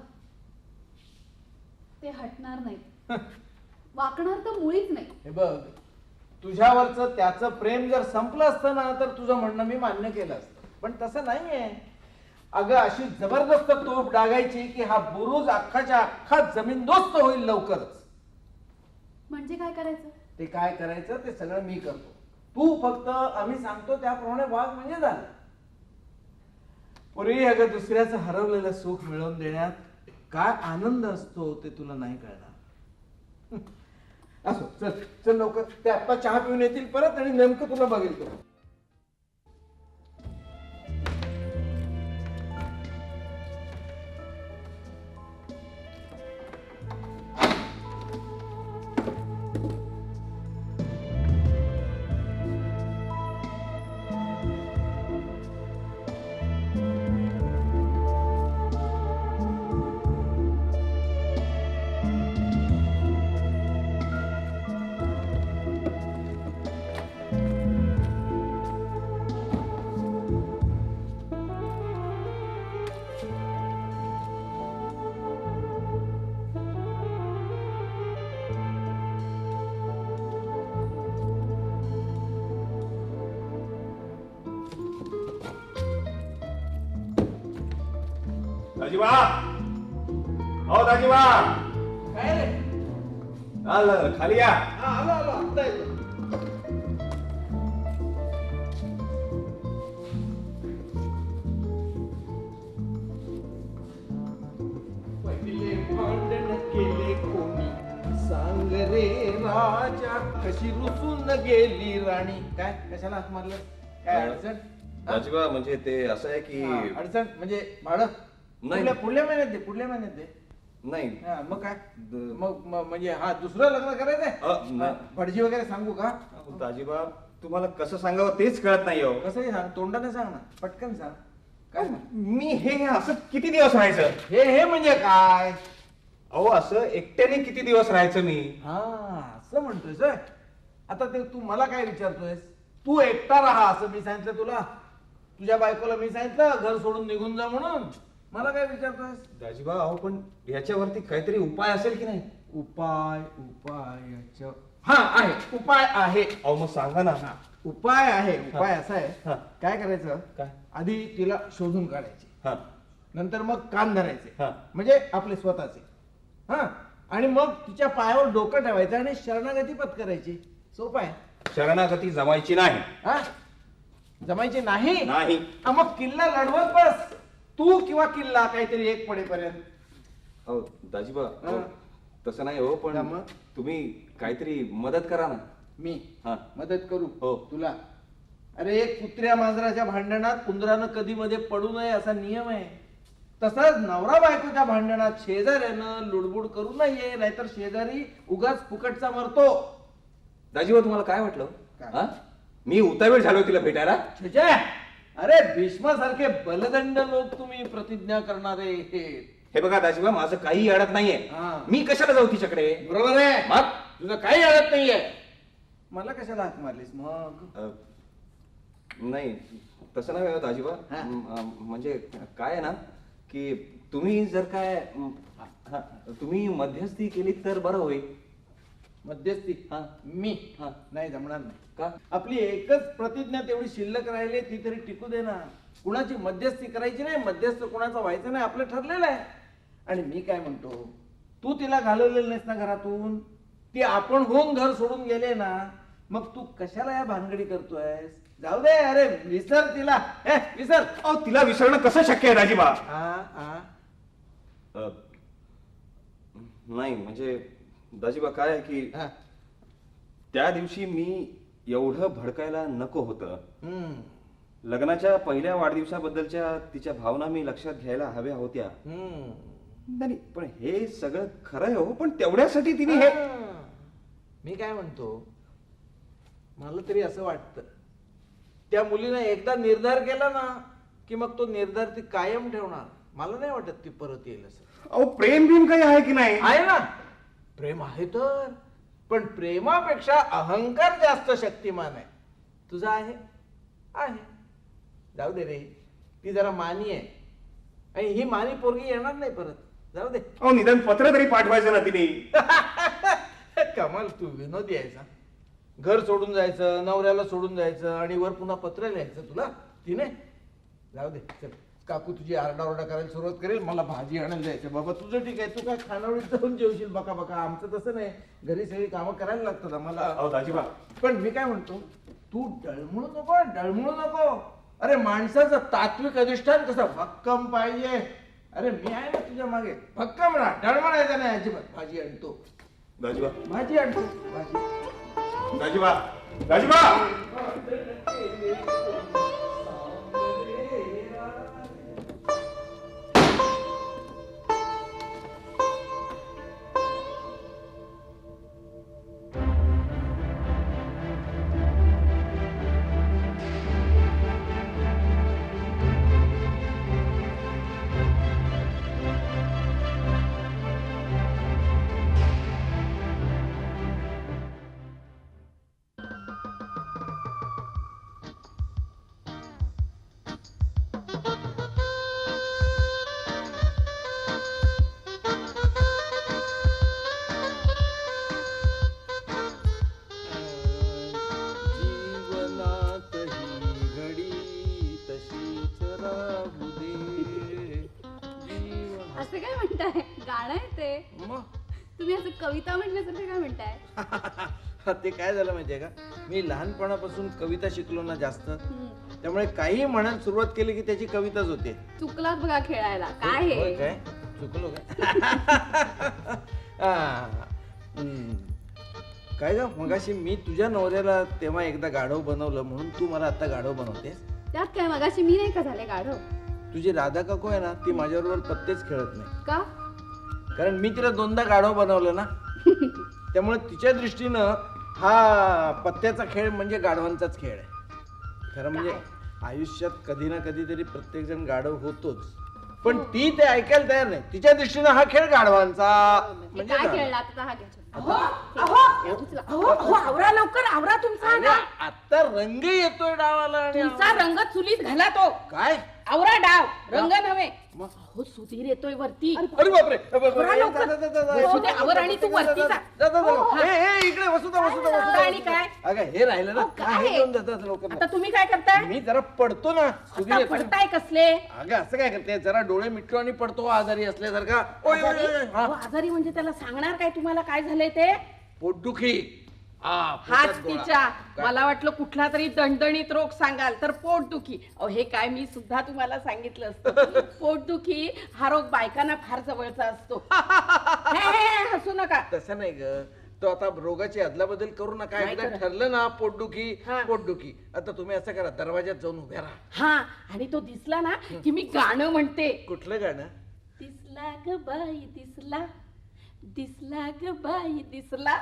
ते हटणार नाही. वाकणार तर मुळीच नाही. हे बघ, तुझ्यावरचं त्याचं प्रेम जर संपलं असतं ना तर तुझं म्हणणं मी मान्य केलं असतं. पण तसं नाहीये. अगं, अशी जबरदस्त तोफ डागायची की हा बुरुज अख्खाच्या अख्खा जमीनदोस्त होईल लवकरच. म्हणजे काय करायचं? ते काय करायचं ते सगळं मी करतो. तू फक्त आम्ही सांगतो त्याप्रमाणे वाघ म्हणजे झालं. पूर्वी अगं दुसऱ्याचं हरवलेलं सुख मिळवून देण्यात काय आनंद असतो ते तुला नाही कळणार. असो, चल चल लवकर. ते आत्ता चहा पिऊन येतील परत आणि नेमकं तुला बघेल तो. दाजीबा, हो दाजीबा, काय रे? आलं, खाली या. आलो आलो, आत्ता येतो. पहिले भांडण केले कोणी सांग रे राजा, कशी रुसून गेली राणी. काय कशाला हात मारलं? काय अडचण? दाजीबा, म्हणजे ते असं आहे की अडचण म्हणजे भाडं. नाही. पुढल्या महिन्यात दे, पुढल्या महिन्यात दे. नाही हा, मग काय म्हणजे हा दुसरं लग्न करायचंय नाही. भटजी वगैरे सांगू का? दाजीबा तुम्हाला कसं सांगावं तेच कळत नाही हो. कसंही सांग, तोंडाने सांग ना, पटकन सांग. काय सांग? मी हे असं किती दिवस राहायचं? हे म्हणजे काय? अहो असं एकट्याने किती दिवस राहायचं मी? हा असं म्हणतोयस होय? आता ते तू मला काय विचारतोयस? तू एकटा राहा असं मी सांगितलं तुला? तुझ्या बायकोला मी सांगितलं घर सोडून निघून जा म्हणून? मला काय विचारतोयस? दाजीबा अहो पण याच्यावरती काहीतरी उपाय असेल की नाही? उपाय हा आहे, उपाय आहे. अहो मग सांगा ना. उपाय आहे. उपाय असा हा. आहे, काय करायचं? काय? आधी तिला शोधून काढायची, हा नंतर मग कान धरायचे, हा. म्हणजे आपले स्वतःचे. हा आणि मग तिच्या पायावर डोकं ठेवायचं आणि शरणागती पत्करायची. सोपं आहे. शरणागती जमायची नाही. हा जमायची नाही. नाही. हा, मग किल्ला लढवत बस, तू किंवा किल्ला, काहीतरी एक पडेपर्यंत. अहो दाजीबा हा. तसं नाही हो, पण का मग? तुम्ही काहीतरी मदत करा ना. मी हा. मदत करू हो. तुला? अरे एक कुत्र्या मांजराच्या भांडणात उंदरानं कधी मध्ये पडू नये असा नियम आहे. तसंच नवरा बायकोच्या भांडणात शेजाऱ्यानं लुडबुड करू नये, नाहीतर शेजारी उगाच फुकटचा मरतो. दाजीबा तुम्हाला काय वाटलं? काय? हा? मी उतावीळ झालो तिला भेटायला? छे, अरे भीष्मासारखे बलदंड लोक तुम्ही प्रतिज्ञा करणारे. हे बघा दाजीबा माझं काही अडत नाहीये. हा. मी कशाला जाऊ तिच्याकडे? बरोबर आहे. मग? तुझं काही अडत नाहीये. मला कशाला हाक मारलीस मग? नाही तसं नाही हो दाजीबा. हा. म्हणजे काय आहे ना की तुम्ही जर काय हा, तुम्ही मध्यस्थी केली तर बरं होईल. मध्यस्थी? हा. मी? हा. नाही जमणार नाही. का? आपली एकच प्रतिज्ञा तेवढी शिल्लक राहिली, ती तरी टिकू दे ना. कुणाची मध्यस्थी करायची नाही, मध्यस्थ कुणाचा व्हायचं नाही, आपलं ठरलेलं आहे. आणि मी काय म्हणतो, तू तिला घालवलेलं नाहीस ना घरातून, ती आपण होऊन घर सोडून गेले ना, मग तू कशाला या भानगडी करतोयस? जाऊ दे, अरे विसर तिला. विसर. अहो तिला विसरणं कसं शक्य आहे दाजीबा? अ, नाही म्हणजे दाजीबा काय आहे की हा. त्या दिवशी मी एवढं भडकायला नको होतं. हम्म. लग्नाच्या पहिल्या वाढदिवसाबद्दलच्या तिच्या भावना मी लक्षात घ्यायला हव्या होत्या. हम्म. नाही पण हे सगळं खरं आहे हो, पण तेवढ्यासाठी तिने हे मी काय म्हणतो, मला तरी असं वाटतं त्या मुलीनं एकदा निर्धार केला ना की मग तो निर्धार ती कायम ठेवणार. मला नाही वाटत ती परत येईल असं. अहो प्रेम भीम काही आहे की नाही? आहे ना, प्रेम आहे तर, पण प्रेमापेक्षा अहंकार जास्त शक्तिमान आहे. तुझा आहे? आहे. जाऊ दे रे, ती जरा मानी आहे आणि ही मानी पोरगी येणार नाही परत. जाऊ दे. अहो निदान पत्र तरी पाठवायचं ना तिने. कमाल, तू विनोदी आहेस. घर सोडून जायचं, नवऱ्याला सोडून जायचं आणि वर पुन्हा पत्र लिहायचं तुला तिने. जाऊ दे, चल. काकू तुझी आरडाओरडा करायला सुरुवात करेल, मला भाजी आणायला जायचं. बाबा तुझं ठीक आहे, तू काय खानावळीत जाऊन जेवशील बका बका. आमचं तसं नाही, घरी सगळी कामं करायला लागतात आम्हाला. अहो दाजीबा पण मी काय म्हणतो, तू डळमळू नको, डळमळू नको. अरे माणसाचं तात्विक अधिष्ठान कसं भक्कम पाहिजे. अरे मी आहे ना तुझ्या मागे, भक्कम राहा, डळमळायचं नाही अजिबात. भाजी आणतो, दाजीबा भाजी आणतो, भाजी. दाजीबा दाजीबा जीवनात ही घडी तशीच राहू दे. असं काय म्हणताय? गाणं आहे ते. मग तुम्ही असं कविता म्हटल्यासारखं काय म्हणताय? ते काय झालं माहितीये का, मी लहानपणापासून कविता शिकलो ना जास्त, हम्म. त्यामुळे काही म्हणायला सुरुवात केली की त्याची कविताच होते. चुकलात बघा खेळायला. काय होय हे? काय चुकलो काय? काय ग, मगाशी मी तुझ्या नवऱ्याला तेव्हा एकदा गाढव बनवलं म्हणून तू मला आता गाढव बनवतेस? त्यात काय, मगाशी मी नाही का झाले गाढव? तुझी राधा काकू आहे ना ती माझ्याबरोबर पत्तेच खेळत नाही. का? कारण मी तिला 2दा गाढव बनवलं ना. त्यामुळे तिच्या दृष्टीनं हा पत्त्याचा खेळ म्हणजे गाढवांचाच खेळ आहे. खरं म्हणजे आयुष्यात कधी ना कधीतरी प्रत्येक जण गाढव होतोच, पण ती ते ऐकायला तयार नाही. तिच्या दृष्टीनं हा खेळ गाढवांचा म्हणजे काय गाढव. खेळला आता हा घ्यायचा? अहो अहो अहो आवरा लवकर आवरा तुमचा अरे, आता रंग येतोय डावाला आणि तुमचा रंग चुलीत घाला तो. काय आवरा डाव रंग नव्हे. अहो सुधीर येतोय वरती. अरे बापरे आवरा लवकर. वसुदे, आवर आणि तू वरती जा. इकडे वसुदा वसुदा आणि काय? अगं हे राहिलं ना काय? हे घेऊन जातात लोक. आता तुम्ही काय करताय? मी जरा पडतो ना सुधीर आता येतो. पडताय कसले? अगं असं काय करते, जरा डोळे मिटतो आणि पडतो आजारी असल्यासारखा. ओय, ओय, ओय, हा. अहो, आजारी म्हणजे त्याला सांगणार काय तुम्हाला काय झालंय ते? पोटदुखी. हाच पोटात गोळा. तिच्या. काय? मला वाटलं कुठला तरी दणदणीत रोग सांगाल तर पोटदुखी. अहो हे काय मी सुद्धा तुम्हाला सांगितलं असतं. पोटदुखी हा रोग बायकांना फार जवळचा असतो. हे, हसू नका. तसं नाही ग, तो आता रोगाची अदलाबदल करू नका. नाही एकदा करत. ठरलं ना पोटदुखी हा. पोटदुखी. आता तुम्ही असं करा, दरवाज्यात जाऊन उभ्या राहा. हा आणि तो दिसला ना की मी गाणं म्हणते. कुठलं गाणं? दिसला ग बाई दिसला, दिसला ग बाई दिसला.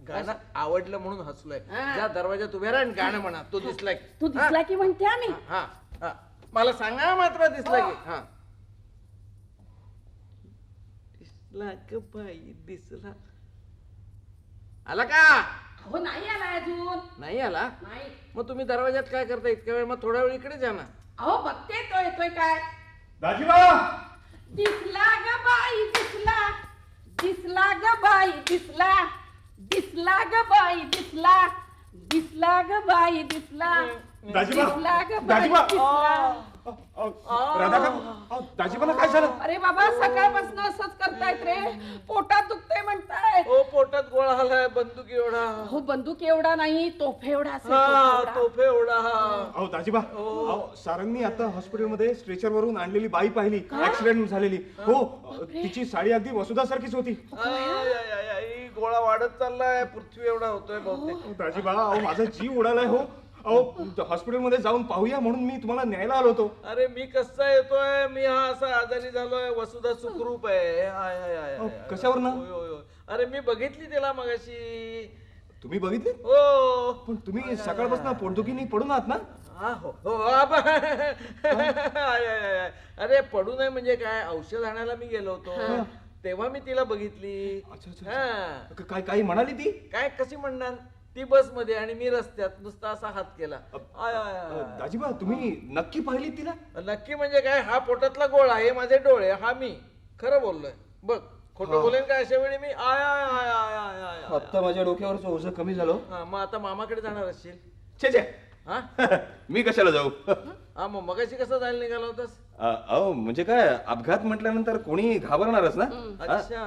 गाणं आवडलं म्हणून हसलोय. हा. ज्या दरवाज्यात उभ्या राहा आणि गाणं म्हणा. तो दिसलाय. तू दिसला की म्हणते आम्ही. हा हा मला सांगा मात्र दिसला की. हा दिसला ग बाई दिसला. आला का? हो नाही आला अजून. नाही आला? नाही. मग तुम्ही दरवाज्यात काय करता इतक्या वेळ? मग थोडा वेळ इकडे जा ना. अहो बघते तो येतोय काय. दाजीबा दिसला ग बाई दिसला, दिसला ग बाई दिसला, दिसला ग बाई दिसला, दिसला ग बाई दिसला, दाजीबा दिसला ग बाई दाजीबा दिसला. राधा का दाजीबाला काय झालं? अरे बाबा सकाळपासून असंच करतायत रे. पोटात दुखतंय म्हणताय. ओ पोटात गोळा आलाय, बंदूक एवढा. हो बंदूक एवढा नाही, तोफ एवढा असेल, हा तोफ एवढा. तोफे एवढा. अहो दाजीबा सारंगनी आता हॉस्पिटलमध्ये स्ट्रेचर वरून आणलेली बाई पाहिली, ऍक्सिडेंट झालेली. हो तिची साडी अगदी वसुधासारखीच होती. आय, आय, आय, आय, गोळा वाढत चाललाय, पृथ्वी एवढा होतोय बहुतेक. दाजीबा अहो माझा जीव उडालाय. हो अहो हॉस्पिटलमध्ये जाऊन पाहूया म्हणून मी तुम्हाला न्यायला आलो होतो. अरे मी कसा येतोय? मी हा असा आजारी झालोय. वसुधा सुखरूप आहे. आय, आय, आय, अहो, आय. कशावरनं? होय, होय, होय. अरे मी बघितली त्याला मगाशी. तुम्ही बघितले? हो पण तुम्ही सकाळपासून पोटदुखीने पडून आहात ना? हा हो हो आय, आय, आय. अरे पडू नये म्हणजे काय, औषध आणायला मी गेलो होतो तेव्हा मी तिला बघितली. अच्छा, अच्छा, हा काय काही म्हणाली ती? काय कशी म्हणणार? ती बस मध्ये आणि मी रस्त्यात नुसता असा हात केला. आय, आय, आय. दाजीबा तुम्ही नक्की पाहिली तिला? नक्की म्हणजे काय, हा पोटातला गोळा आहे, माझे डोळे, हा मी. खरं बोललोय बघ. खोटं बोलेन का अशा वेळी मी? आय आय आय आय आय आय आय. आता माझ्या डोक्यावरचं ओझं कमी झालं. हा, मग आता मामाकडे जाणार असशील? छे छे हा मी कशाला जाऊ? हा मग मगाशी कसं जायला निघाला होतास? अहो म्हणजे काय, अपघात म्हटल्यानंतर कोणी घाबरणारच ना. अच्छा.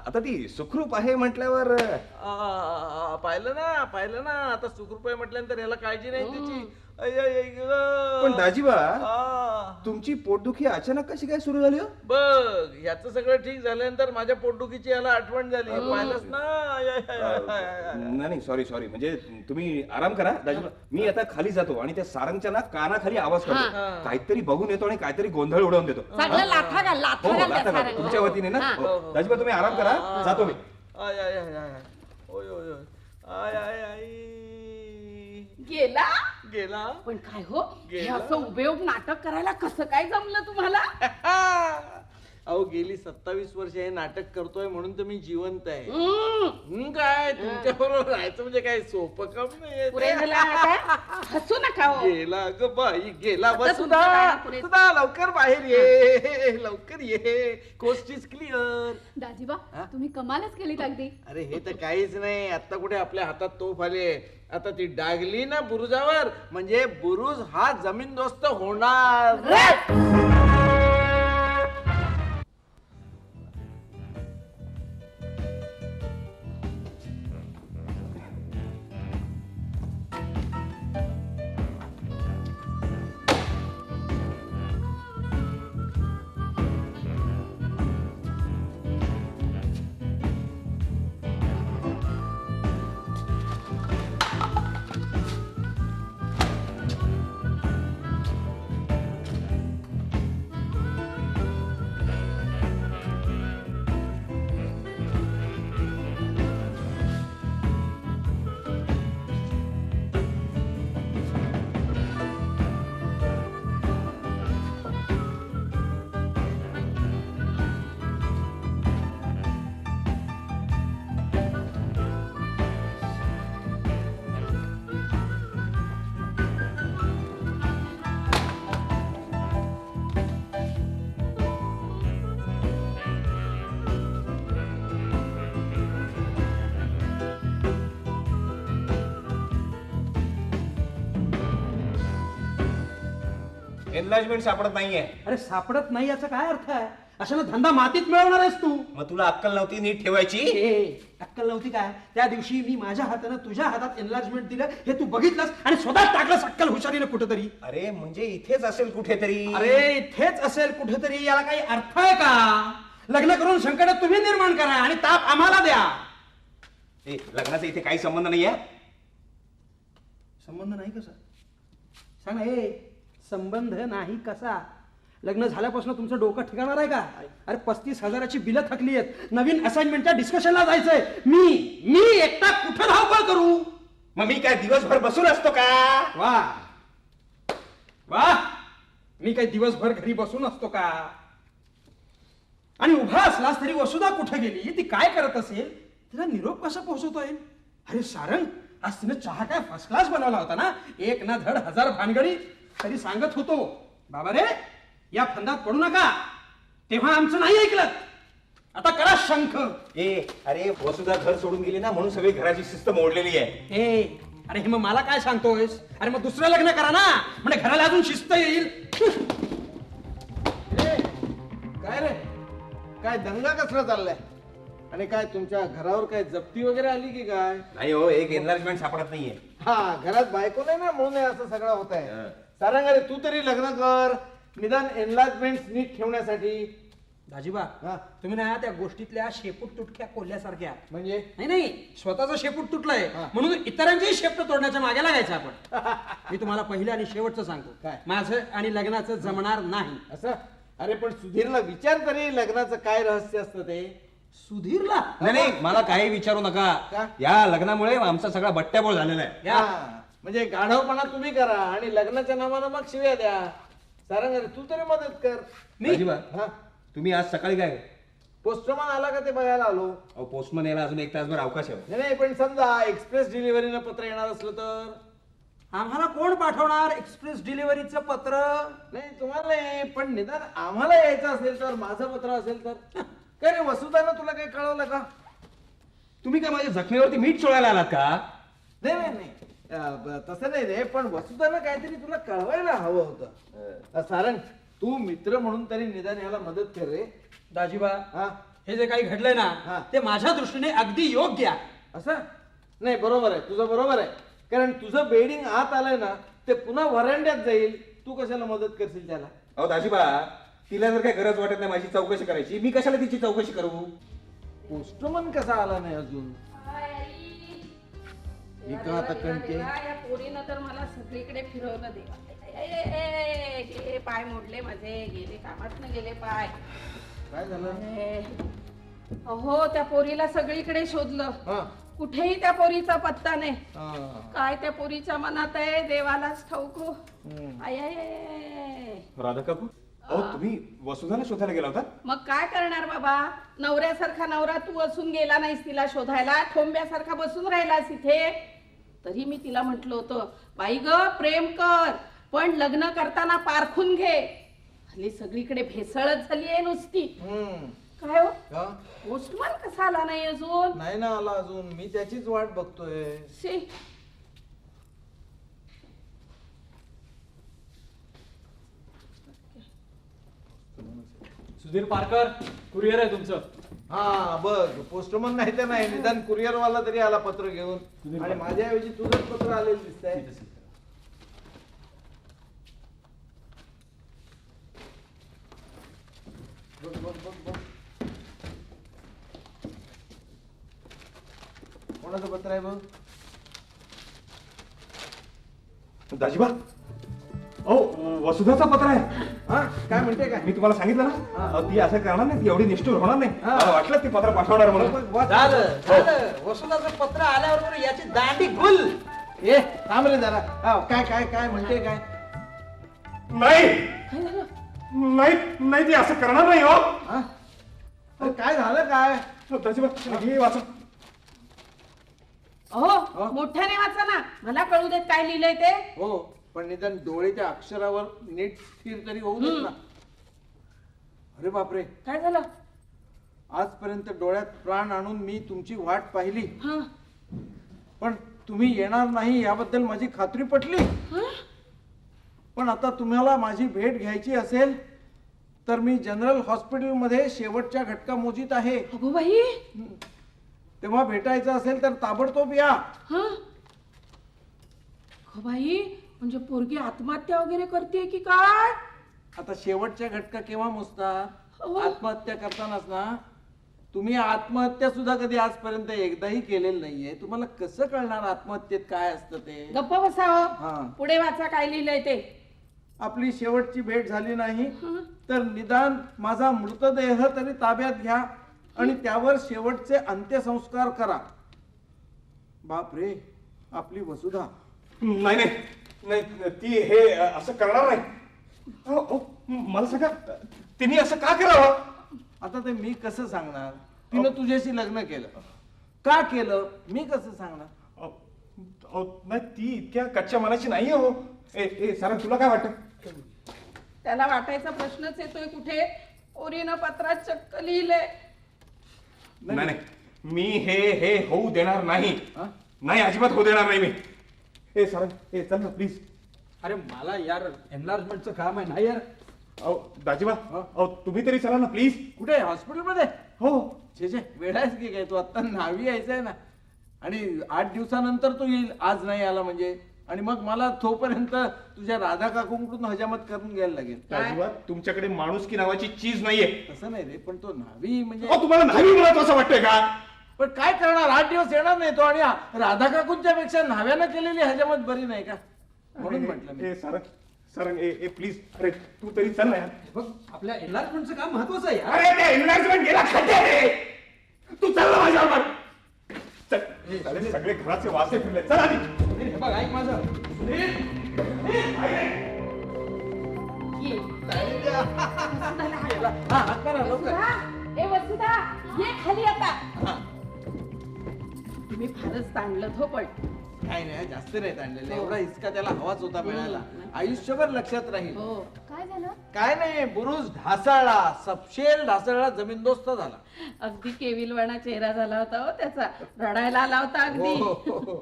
आता ती सुखरूप आहे म्हटल्यावर पाहिलं ना आता सुखरूप आहे म्हटल्यानंतर याला काळजी नाही तिची. ऐ, ऐ, ऐ, ग. पण दाजीबा आ. तुमची पोटदुखी अचानक कशी काय सुरू झाली हो? बघ याचं सगळं ठीक झाल्यानंतर माझ्या पोटदुखीची याला आठवण झाली. पाहिलंच ना. ऐ, ऐ, ऐ, ऐ, ऐ, ऐ. नाही सॉरी म्हणजे तुम्ही आराम करा दाजीबा. मी आता खाली जातो आणि त्या सारंगच्या ना कानाखाली आवाज करतो. काहीतरी बघून येतो आणि काहीतरी गोंधळ उडवून देतो. चांगलं लाथा घाल, लाथा हो घाल त्या लाथा घाल. सारंगला. तुमच्या वतीने ना. हा. हो. दाजीबा तुम्ही आराम करा, जातो मी. आय आय आय आय आय. ओय ओय ओय. आय आय आय. गेला. गेला. पण काय हो, हे गेला. असं उभेउभ नाटक करायला कसं काय जमलं तुम्हाला? अहो गेली 27 वर्ष हे नाटक करतोय म्हणून तर मी जिवंत आहे. हम्म. काय तुमच्या बरोबर राहायचं म्हणजे काय सोपं काम पुरे नाही. झालं आता? हसू नका हो. गेला ग बाई गेला. आता तुमचं वसुधा काय पुरे- वसुधा, लवकर बाहेर ये, लवकर ये. Coast is clear. दाजीबा तुम्ही कमालच केलीत अगदी. अरे हे तर काहीच नाही. आता कुठे आपल्या हातात तोफ आले. आता ती डागली ना बुरुजावर म्हणजे बुरुज हा जमीनदोस्त होणार. एनलाजमेंट सापडत नाहीये. अरे सापडत नाही याचा काय अर्थ आहे? अशाला धंदा मातीत मिळवणार आहेस तू? मग तुला अक्कल नव्हती नीट ठेवायची? अक्कल नव्हती काय? त्या दिवशी मी माझ्या हातानं तुझ्या हातात एनलार्जमेंट दिलं हे तू बघितलंस आणि स्वतः टाकलंस अक्कल हुशारीनं कुठेतरी. अरे म्हणजे इथेच असेल कुठेतरी. अरे इथेच असेल कुठेतरी याला काही अर्थ आहे का? लग्न करून संकट तुम्ही निर्माण करा आणि ताप आम्हाला द्या. लग्नाचा इथे काही संबंध नाहीये. संबंध नाही कसा? सांग ना. संबंध नाही कसा? लग्न झाल्यापासून तुमचं डोकं ठिकाणार आहे का? अरे 35,000ची बिलं थकली आहेत. नवीन असाइनमेंटच्या डिस्कशनला जायचंय. मी एकटा कुठं धावपळ करू? मग मी काय दिवसभर बसून असतो का? वा वा, मी काही दिवसभर घरी बसून असतो का? आणि उभा असलास तरी वसुधा कुठे गेली? ती काय करत असेल? तिला निरोप कसा पोहोचवतोय? अरे सारंग, आज तिने चहा काय फर्स्ट क्लास बनवला होता ना? एक ना धड हजार भानगडी. तरी सांगत होतो बाबा रे या फंदात पडू नका. तेव्हा आमचं नाही ऐकलं. आता करा शंख. अरे वसुधा घर सोडून गेली ना म्हणून सगळी घराची शिस्त मोडलेली आहे. अरे हे मग मला काय सांगतोयस? अरे मग दुसरं लग्न करा ना, म्हणजे घराला अजून शिस्त येईल. काय रे, काय दंगा कसला चाललाय? आणि काय तुमच्या घरावर काय जप्ती वगैरे आली की काय? नाही हो, एक एनलाजमेंट सापडत नाहीये. हा, घरात बायको नाही ना म्हणून हे असं सगळं होत आहे. सारंग, अरे तू तरी लग्न कर निदान एनलाजमेंट नीट ठेवण्यासाठी. दाजीबा, हा. तुम्ही ना त्या गोष्टीतल्या शेपूट तुटक्या कोल्ह्यासारख्या. म्हणजे नाही स्वतःचा शेपूट तुटलाय हा. म्हणून इतरांचेही शेपूट तोडण्याच्या मागे लागायचं आपण. मी तुम्हाला पहिलं आणि शेवटचं सांगतो, काय? माझं आणि लग्नाचं जमणार नाही. असं? अरे पण सुधीरला विचार तरी लग्नाचं काय रहस्य असतं ते. सुधीरला? नाही मला काही विचारू का? नका. या लग्नामुळे आमचा सगळा बट्ट्याबोळ झालेला आहे. हा, म्हणजे गाढवपणा तुम्ही करा आणि लग्नाच्या नावानं मग शिव्या द्या. सारंग, अरे तू तरी मदत कर. अजिबात. हा, तुम्ही आज सकाळी काय? पोस्टमन आला का ते बघायला आलो. अहो पोस्टमन यायला अजून 1 तासभर अवकाश आहे. नाही पण समजा एक्सप्रेस डिलिव्हरीनं पत्र येणार असलं तर? आम्हाला कोण पाठवणार एक्सप्रेस डिलिव्हरीचं पत्र? नाही तुम्हाला नाही, पण निदान आम्हाला यायचं असेल तर, माझं पत्र असेल तर. काय रे, वसुधानं तुला काही कळवलं का? तुम्ही काय माझ्या जखमेवरती मीठ चोळायला आलात का? नाही नाही नाही, तसं नाही रे, पण वसुधानं काहीतरी तुला कळवायला हवं होतं. सारंग, तू मित्र म्हणून तरी निदान याला मदत कर रे. दाजीबा, हा, हे जे काही घडलंय हा. ना ते माझ्या दृष्टीने अगदी योग्य आहे. असं नाही, बरोबर आहे तुझं, बरोबर आहे. कारण तुझं बेडिंग आत आलंय ना, ते पुन्हा वरांड्यात जाईल. तू कशाला मदत करशील त्याला? अहो दाजीबा, तिला जर काही गरज वाटत नाही माझी चौकशी करायची, मी कशाला तिची चौकशी करू? पोस्टमन कसा आला नाही अजून? हे का आता कणके? या पोरीनं तर मला सगळीकडे फिरवलं देवा. गेले पाय मोडले माझे, गेले कामातनं गेले पाय. काय झालं? अहो त्या पोरीला सगळीकडे शोधलं, हा, कुठेही त्या पोरीचा पत्ता नाही. हा. काय त्या पोरीच्या मनात आहे देवालाच ठाऊक. हम्म. आय आय, आय. राधा काकू, अहो तुम्ही वसुधाला शोधायला गेला होता? मग काय करणार बाबा, नवऱ्यासारखा नवरा तू असून गेला नाहीस तिला शोधायला, ठोंब्यासारखा बसून राहिलास इथे. तरी मी तिला म्हटलं होतं, बाई ग प्रेम कर, पण लग्न करताना पारखून घे. हल्ली सगळीकडे भेसळच झाली आहे नुसती. हम्म. काय हो, का? पोस्टमन कसा आला नाही अजून? नाही ना आला अजून, मी त्याचीच वाट बघतोय. शी. सुधीर पारकर, कुरिअर आहे तुमचं. हा बघ, पोस्टमन नाही तर नाही, निदान कुरिअर वाला तरी आला पत्र घेऊन. आणि माझ्याऐवजी तुझंच पत्र आलेलं दिसतंय. बघ बघ बघ बघ, कोणाचं पत्र आहे बघ? दाजीबा, अहो वसुधाचा पत्र आहे. हा, काय म्हणते काय? मी तुम्हाला सांगितलं ना, अहो, ती असं करणार नाही, ती एवढी निष्ठुर होणार नाही. हा. मला वाटलं ती पत्र पाठवणार म्हणून. झालं वसुलाचं पत्र आल्याबरोबर याची दांडी गुल. ए थांब रे जरा. हा, काय काय काय म्हणते काय? नाही ती असं करणार नाही. हो हा? अरे काय झालं काय? दाजीबा, हे वाचा. अहो मोठ्याने वाचा ना, मला कळू देत काय लिहिलंय ते. हो, पण निदान डोळेच्या अक्षरावर नीट स्थिर तरी होऊ देत ना. अरे बापरे, काय झालं? आजपर्यंत डोळ्यात प्राण आणून मी तुमची वाट पाहिली, हा, पण तुम्ही येणार नाही याबद्दल माझी खात्री पटली. पण आता तुम्हाला माझी भेट घ्यायची असेल तर मी जनरल हॉस्पिटलमध्ये शेवटच्या घटका मोजीत आहे. अगो बाई, तेव्हा भेटायचं असेल तर ताबडतोब या. हा अगो बाई, म्हणजे पोरगी आत्महत्या वगैरे करते की काय? आता शेवटच्या घटका केव्हा मोजतात? हो. आत्महत्या करतानाच ना. तुम्ही आत्महत्या सुद्धा कधी आजपर्यंत एकदाही केलेलं नाहीये. तुम्हाला कसं कळणार आत्महत्येत काय असतं ते? गप्प हा. बसावं, पुढे वाचा काय लिहिलंय ते. आपली शेवटची भेट झाली नाही तर निदान माझा मृतदेह तरी ताब्यात घ्या आणि त्यावर शेवटचे अंत्यसंस्कार करा. बाप रे, आपली वसुधा. नाही नाही नाही, ती हे असं करणार नाही. अहो, अहो, मला सांगा, तिने असं का करावं? आता ते मी कसं सांगणार? तिनं तुझ्याशी लग्न केलं, का केलं मी कसं सांगणार? अहो, अहो, नाही, ती इतक्या कच्च्या मनाची नाही हो. ए सारा, तुला काय वाटतं? त्याला वाटायचा प्रश्नच येतोय कुठे. ओरीनं पत्रात चक्क लिहिलंय. नाही नाही, मी हे होऊ देणार नाही. हा? नाही, अजिबात होऊ देणार नाही मी. ए सारा, ए चल ना प्लीज. अरे मला यार एनलार्जमेंटचं काम आहे ना यार. अहो दाजीबा, अहो तुम्ही तरी चला ना प्लीज. कुठे? हॉस्पिटलमध्ये? हो. छे वेळ आहेस की काय? तू आता न्हावी यायचंय ना, आणि 8 दिवसानंतर तो येईल. आज नाही आला म्हणजे, आणि मग मला तोपर्यंत तुझ्या राधा काकूंकडून हजामत करून घ्यायला लागेल. दाजीबा, तुमच्याकडे माणुसकी नावाची चीज नाहीये. तसं नाही रे, पण तो न्हावी म्हणजे. अहो, तुम्हाला नाही मिळत असं वाटतंय का? पण काय करणार, 8 दिवस येणार नाही तो, आणि राधा काकूंच्या पेक्षा न्हाव्यानं केलेली हजामत बरी नाही का? म्हणून म्हटलं मी. ए सारंग, सारंग, ए प्लीज. अरे तू तरी चल ना यार. बघ, आपल्या एनलार्जमेंटचं काम महत्वाचं आहे यार. अरे ते एनलार्जमेंट गेला खाते रे. तू चल ना माझ्यावर. चल. अरे सगळे घराचे वासे फिरले. चल आधी. सुधीर, हे बघ, ऐक माझं. सुधीर, ये. हा, हात करा लवकर. वसुधा, ए वसुधा, ये खाली आता. तुम्ही फारच ताणलं हो. पण काय नाही, जास्त नाही ताणलेलं. एवढा हिसका त्याला हवाच होता मिळायला. आयुष्यभर लक्षात राहील. हो, काय झालं? काय नाही, बुरुज ढासळला, सपशेल ढासळला, जमीनदोस्त झाला. अगदी केविलवाणा चेहरा झाला होता हो त्याचा. रडायला आला होता अगदी. हो.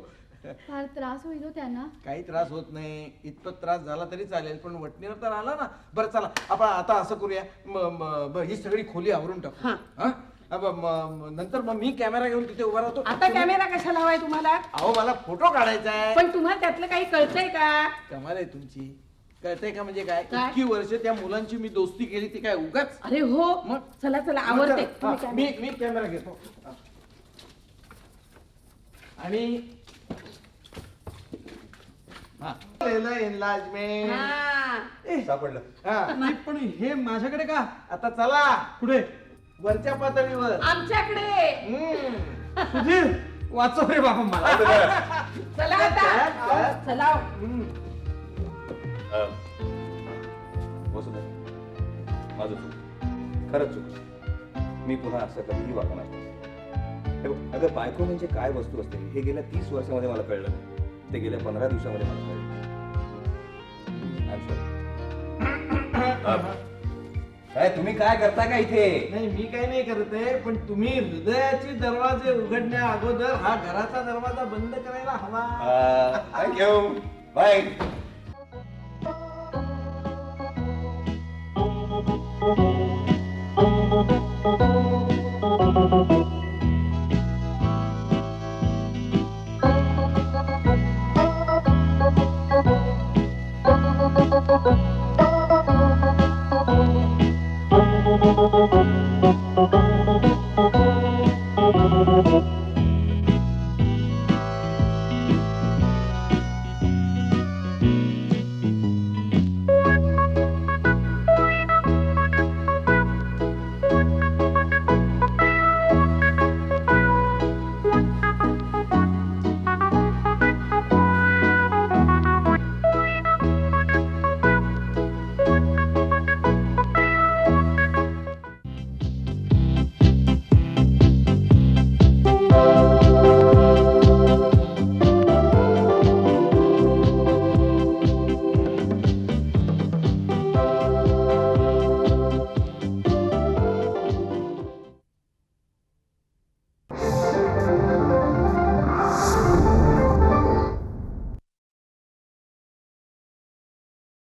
फार त्रास होईल हो त्यांना. काही त्रास होत नाही. इतपत त्रास झाला तरी चालेल, पण वटणीवर तर आला ना. बरं चला, आपण आता असं करूया, ही सगळी खोली आवरून टाकू. हा. हा? नंतर मग मी कॅमेरा घेऊन तिथे उभा राहतो. आता कॅमेरा कशाला हवाय तुम्हाला? अहो, मला फोटो काढायचा आहे. पण तुम्हाला त्यातलं काही कळतंय का? कमाल आहे तुमची. कळतंय का म्हणजे काय? काय? इतकी वर्ष त्या मुलांची मी दोस्ती केली, ती काय उगाच? अरे हो, मग? चला चला आवडते. हा, मी कॅमेरा घेतो. आणि एनलार्जमेंट सापडलं. नाही, पण हे माझ्याकडे का? आता चला कुठे? वरच्या पातळीवर. आमच्याकडे. सुधीर, वाचव रे बाबा मला. चला आता. चला. वसुधा, माझं चूक, खरंच चूक. मी पुन्हा असं कधीही वागणार नाही. हे बघ, अगं बायको म्हणजे काय वस्तू असते हे गेल्या 30 वर्षामध्ये मला कळलं नाही. ते गेल्या 15 दिवसामध्ये मला कळलं. काय तुम्ही काय करता का इथे? नाही, मी काही नाही करत आहे, पण तुम्ही हृदयाचे दरवाजे उघडण्या अगोदर हा घराचा दरवाजा बंद करायला हवा. थँक्यू. बाय.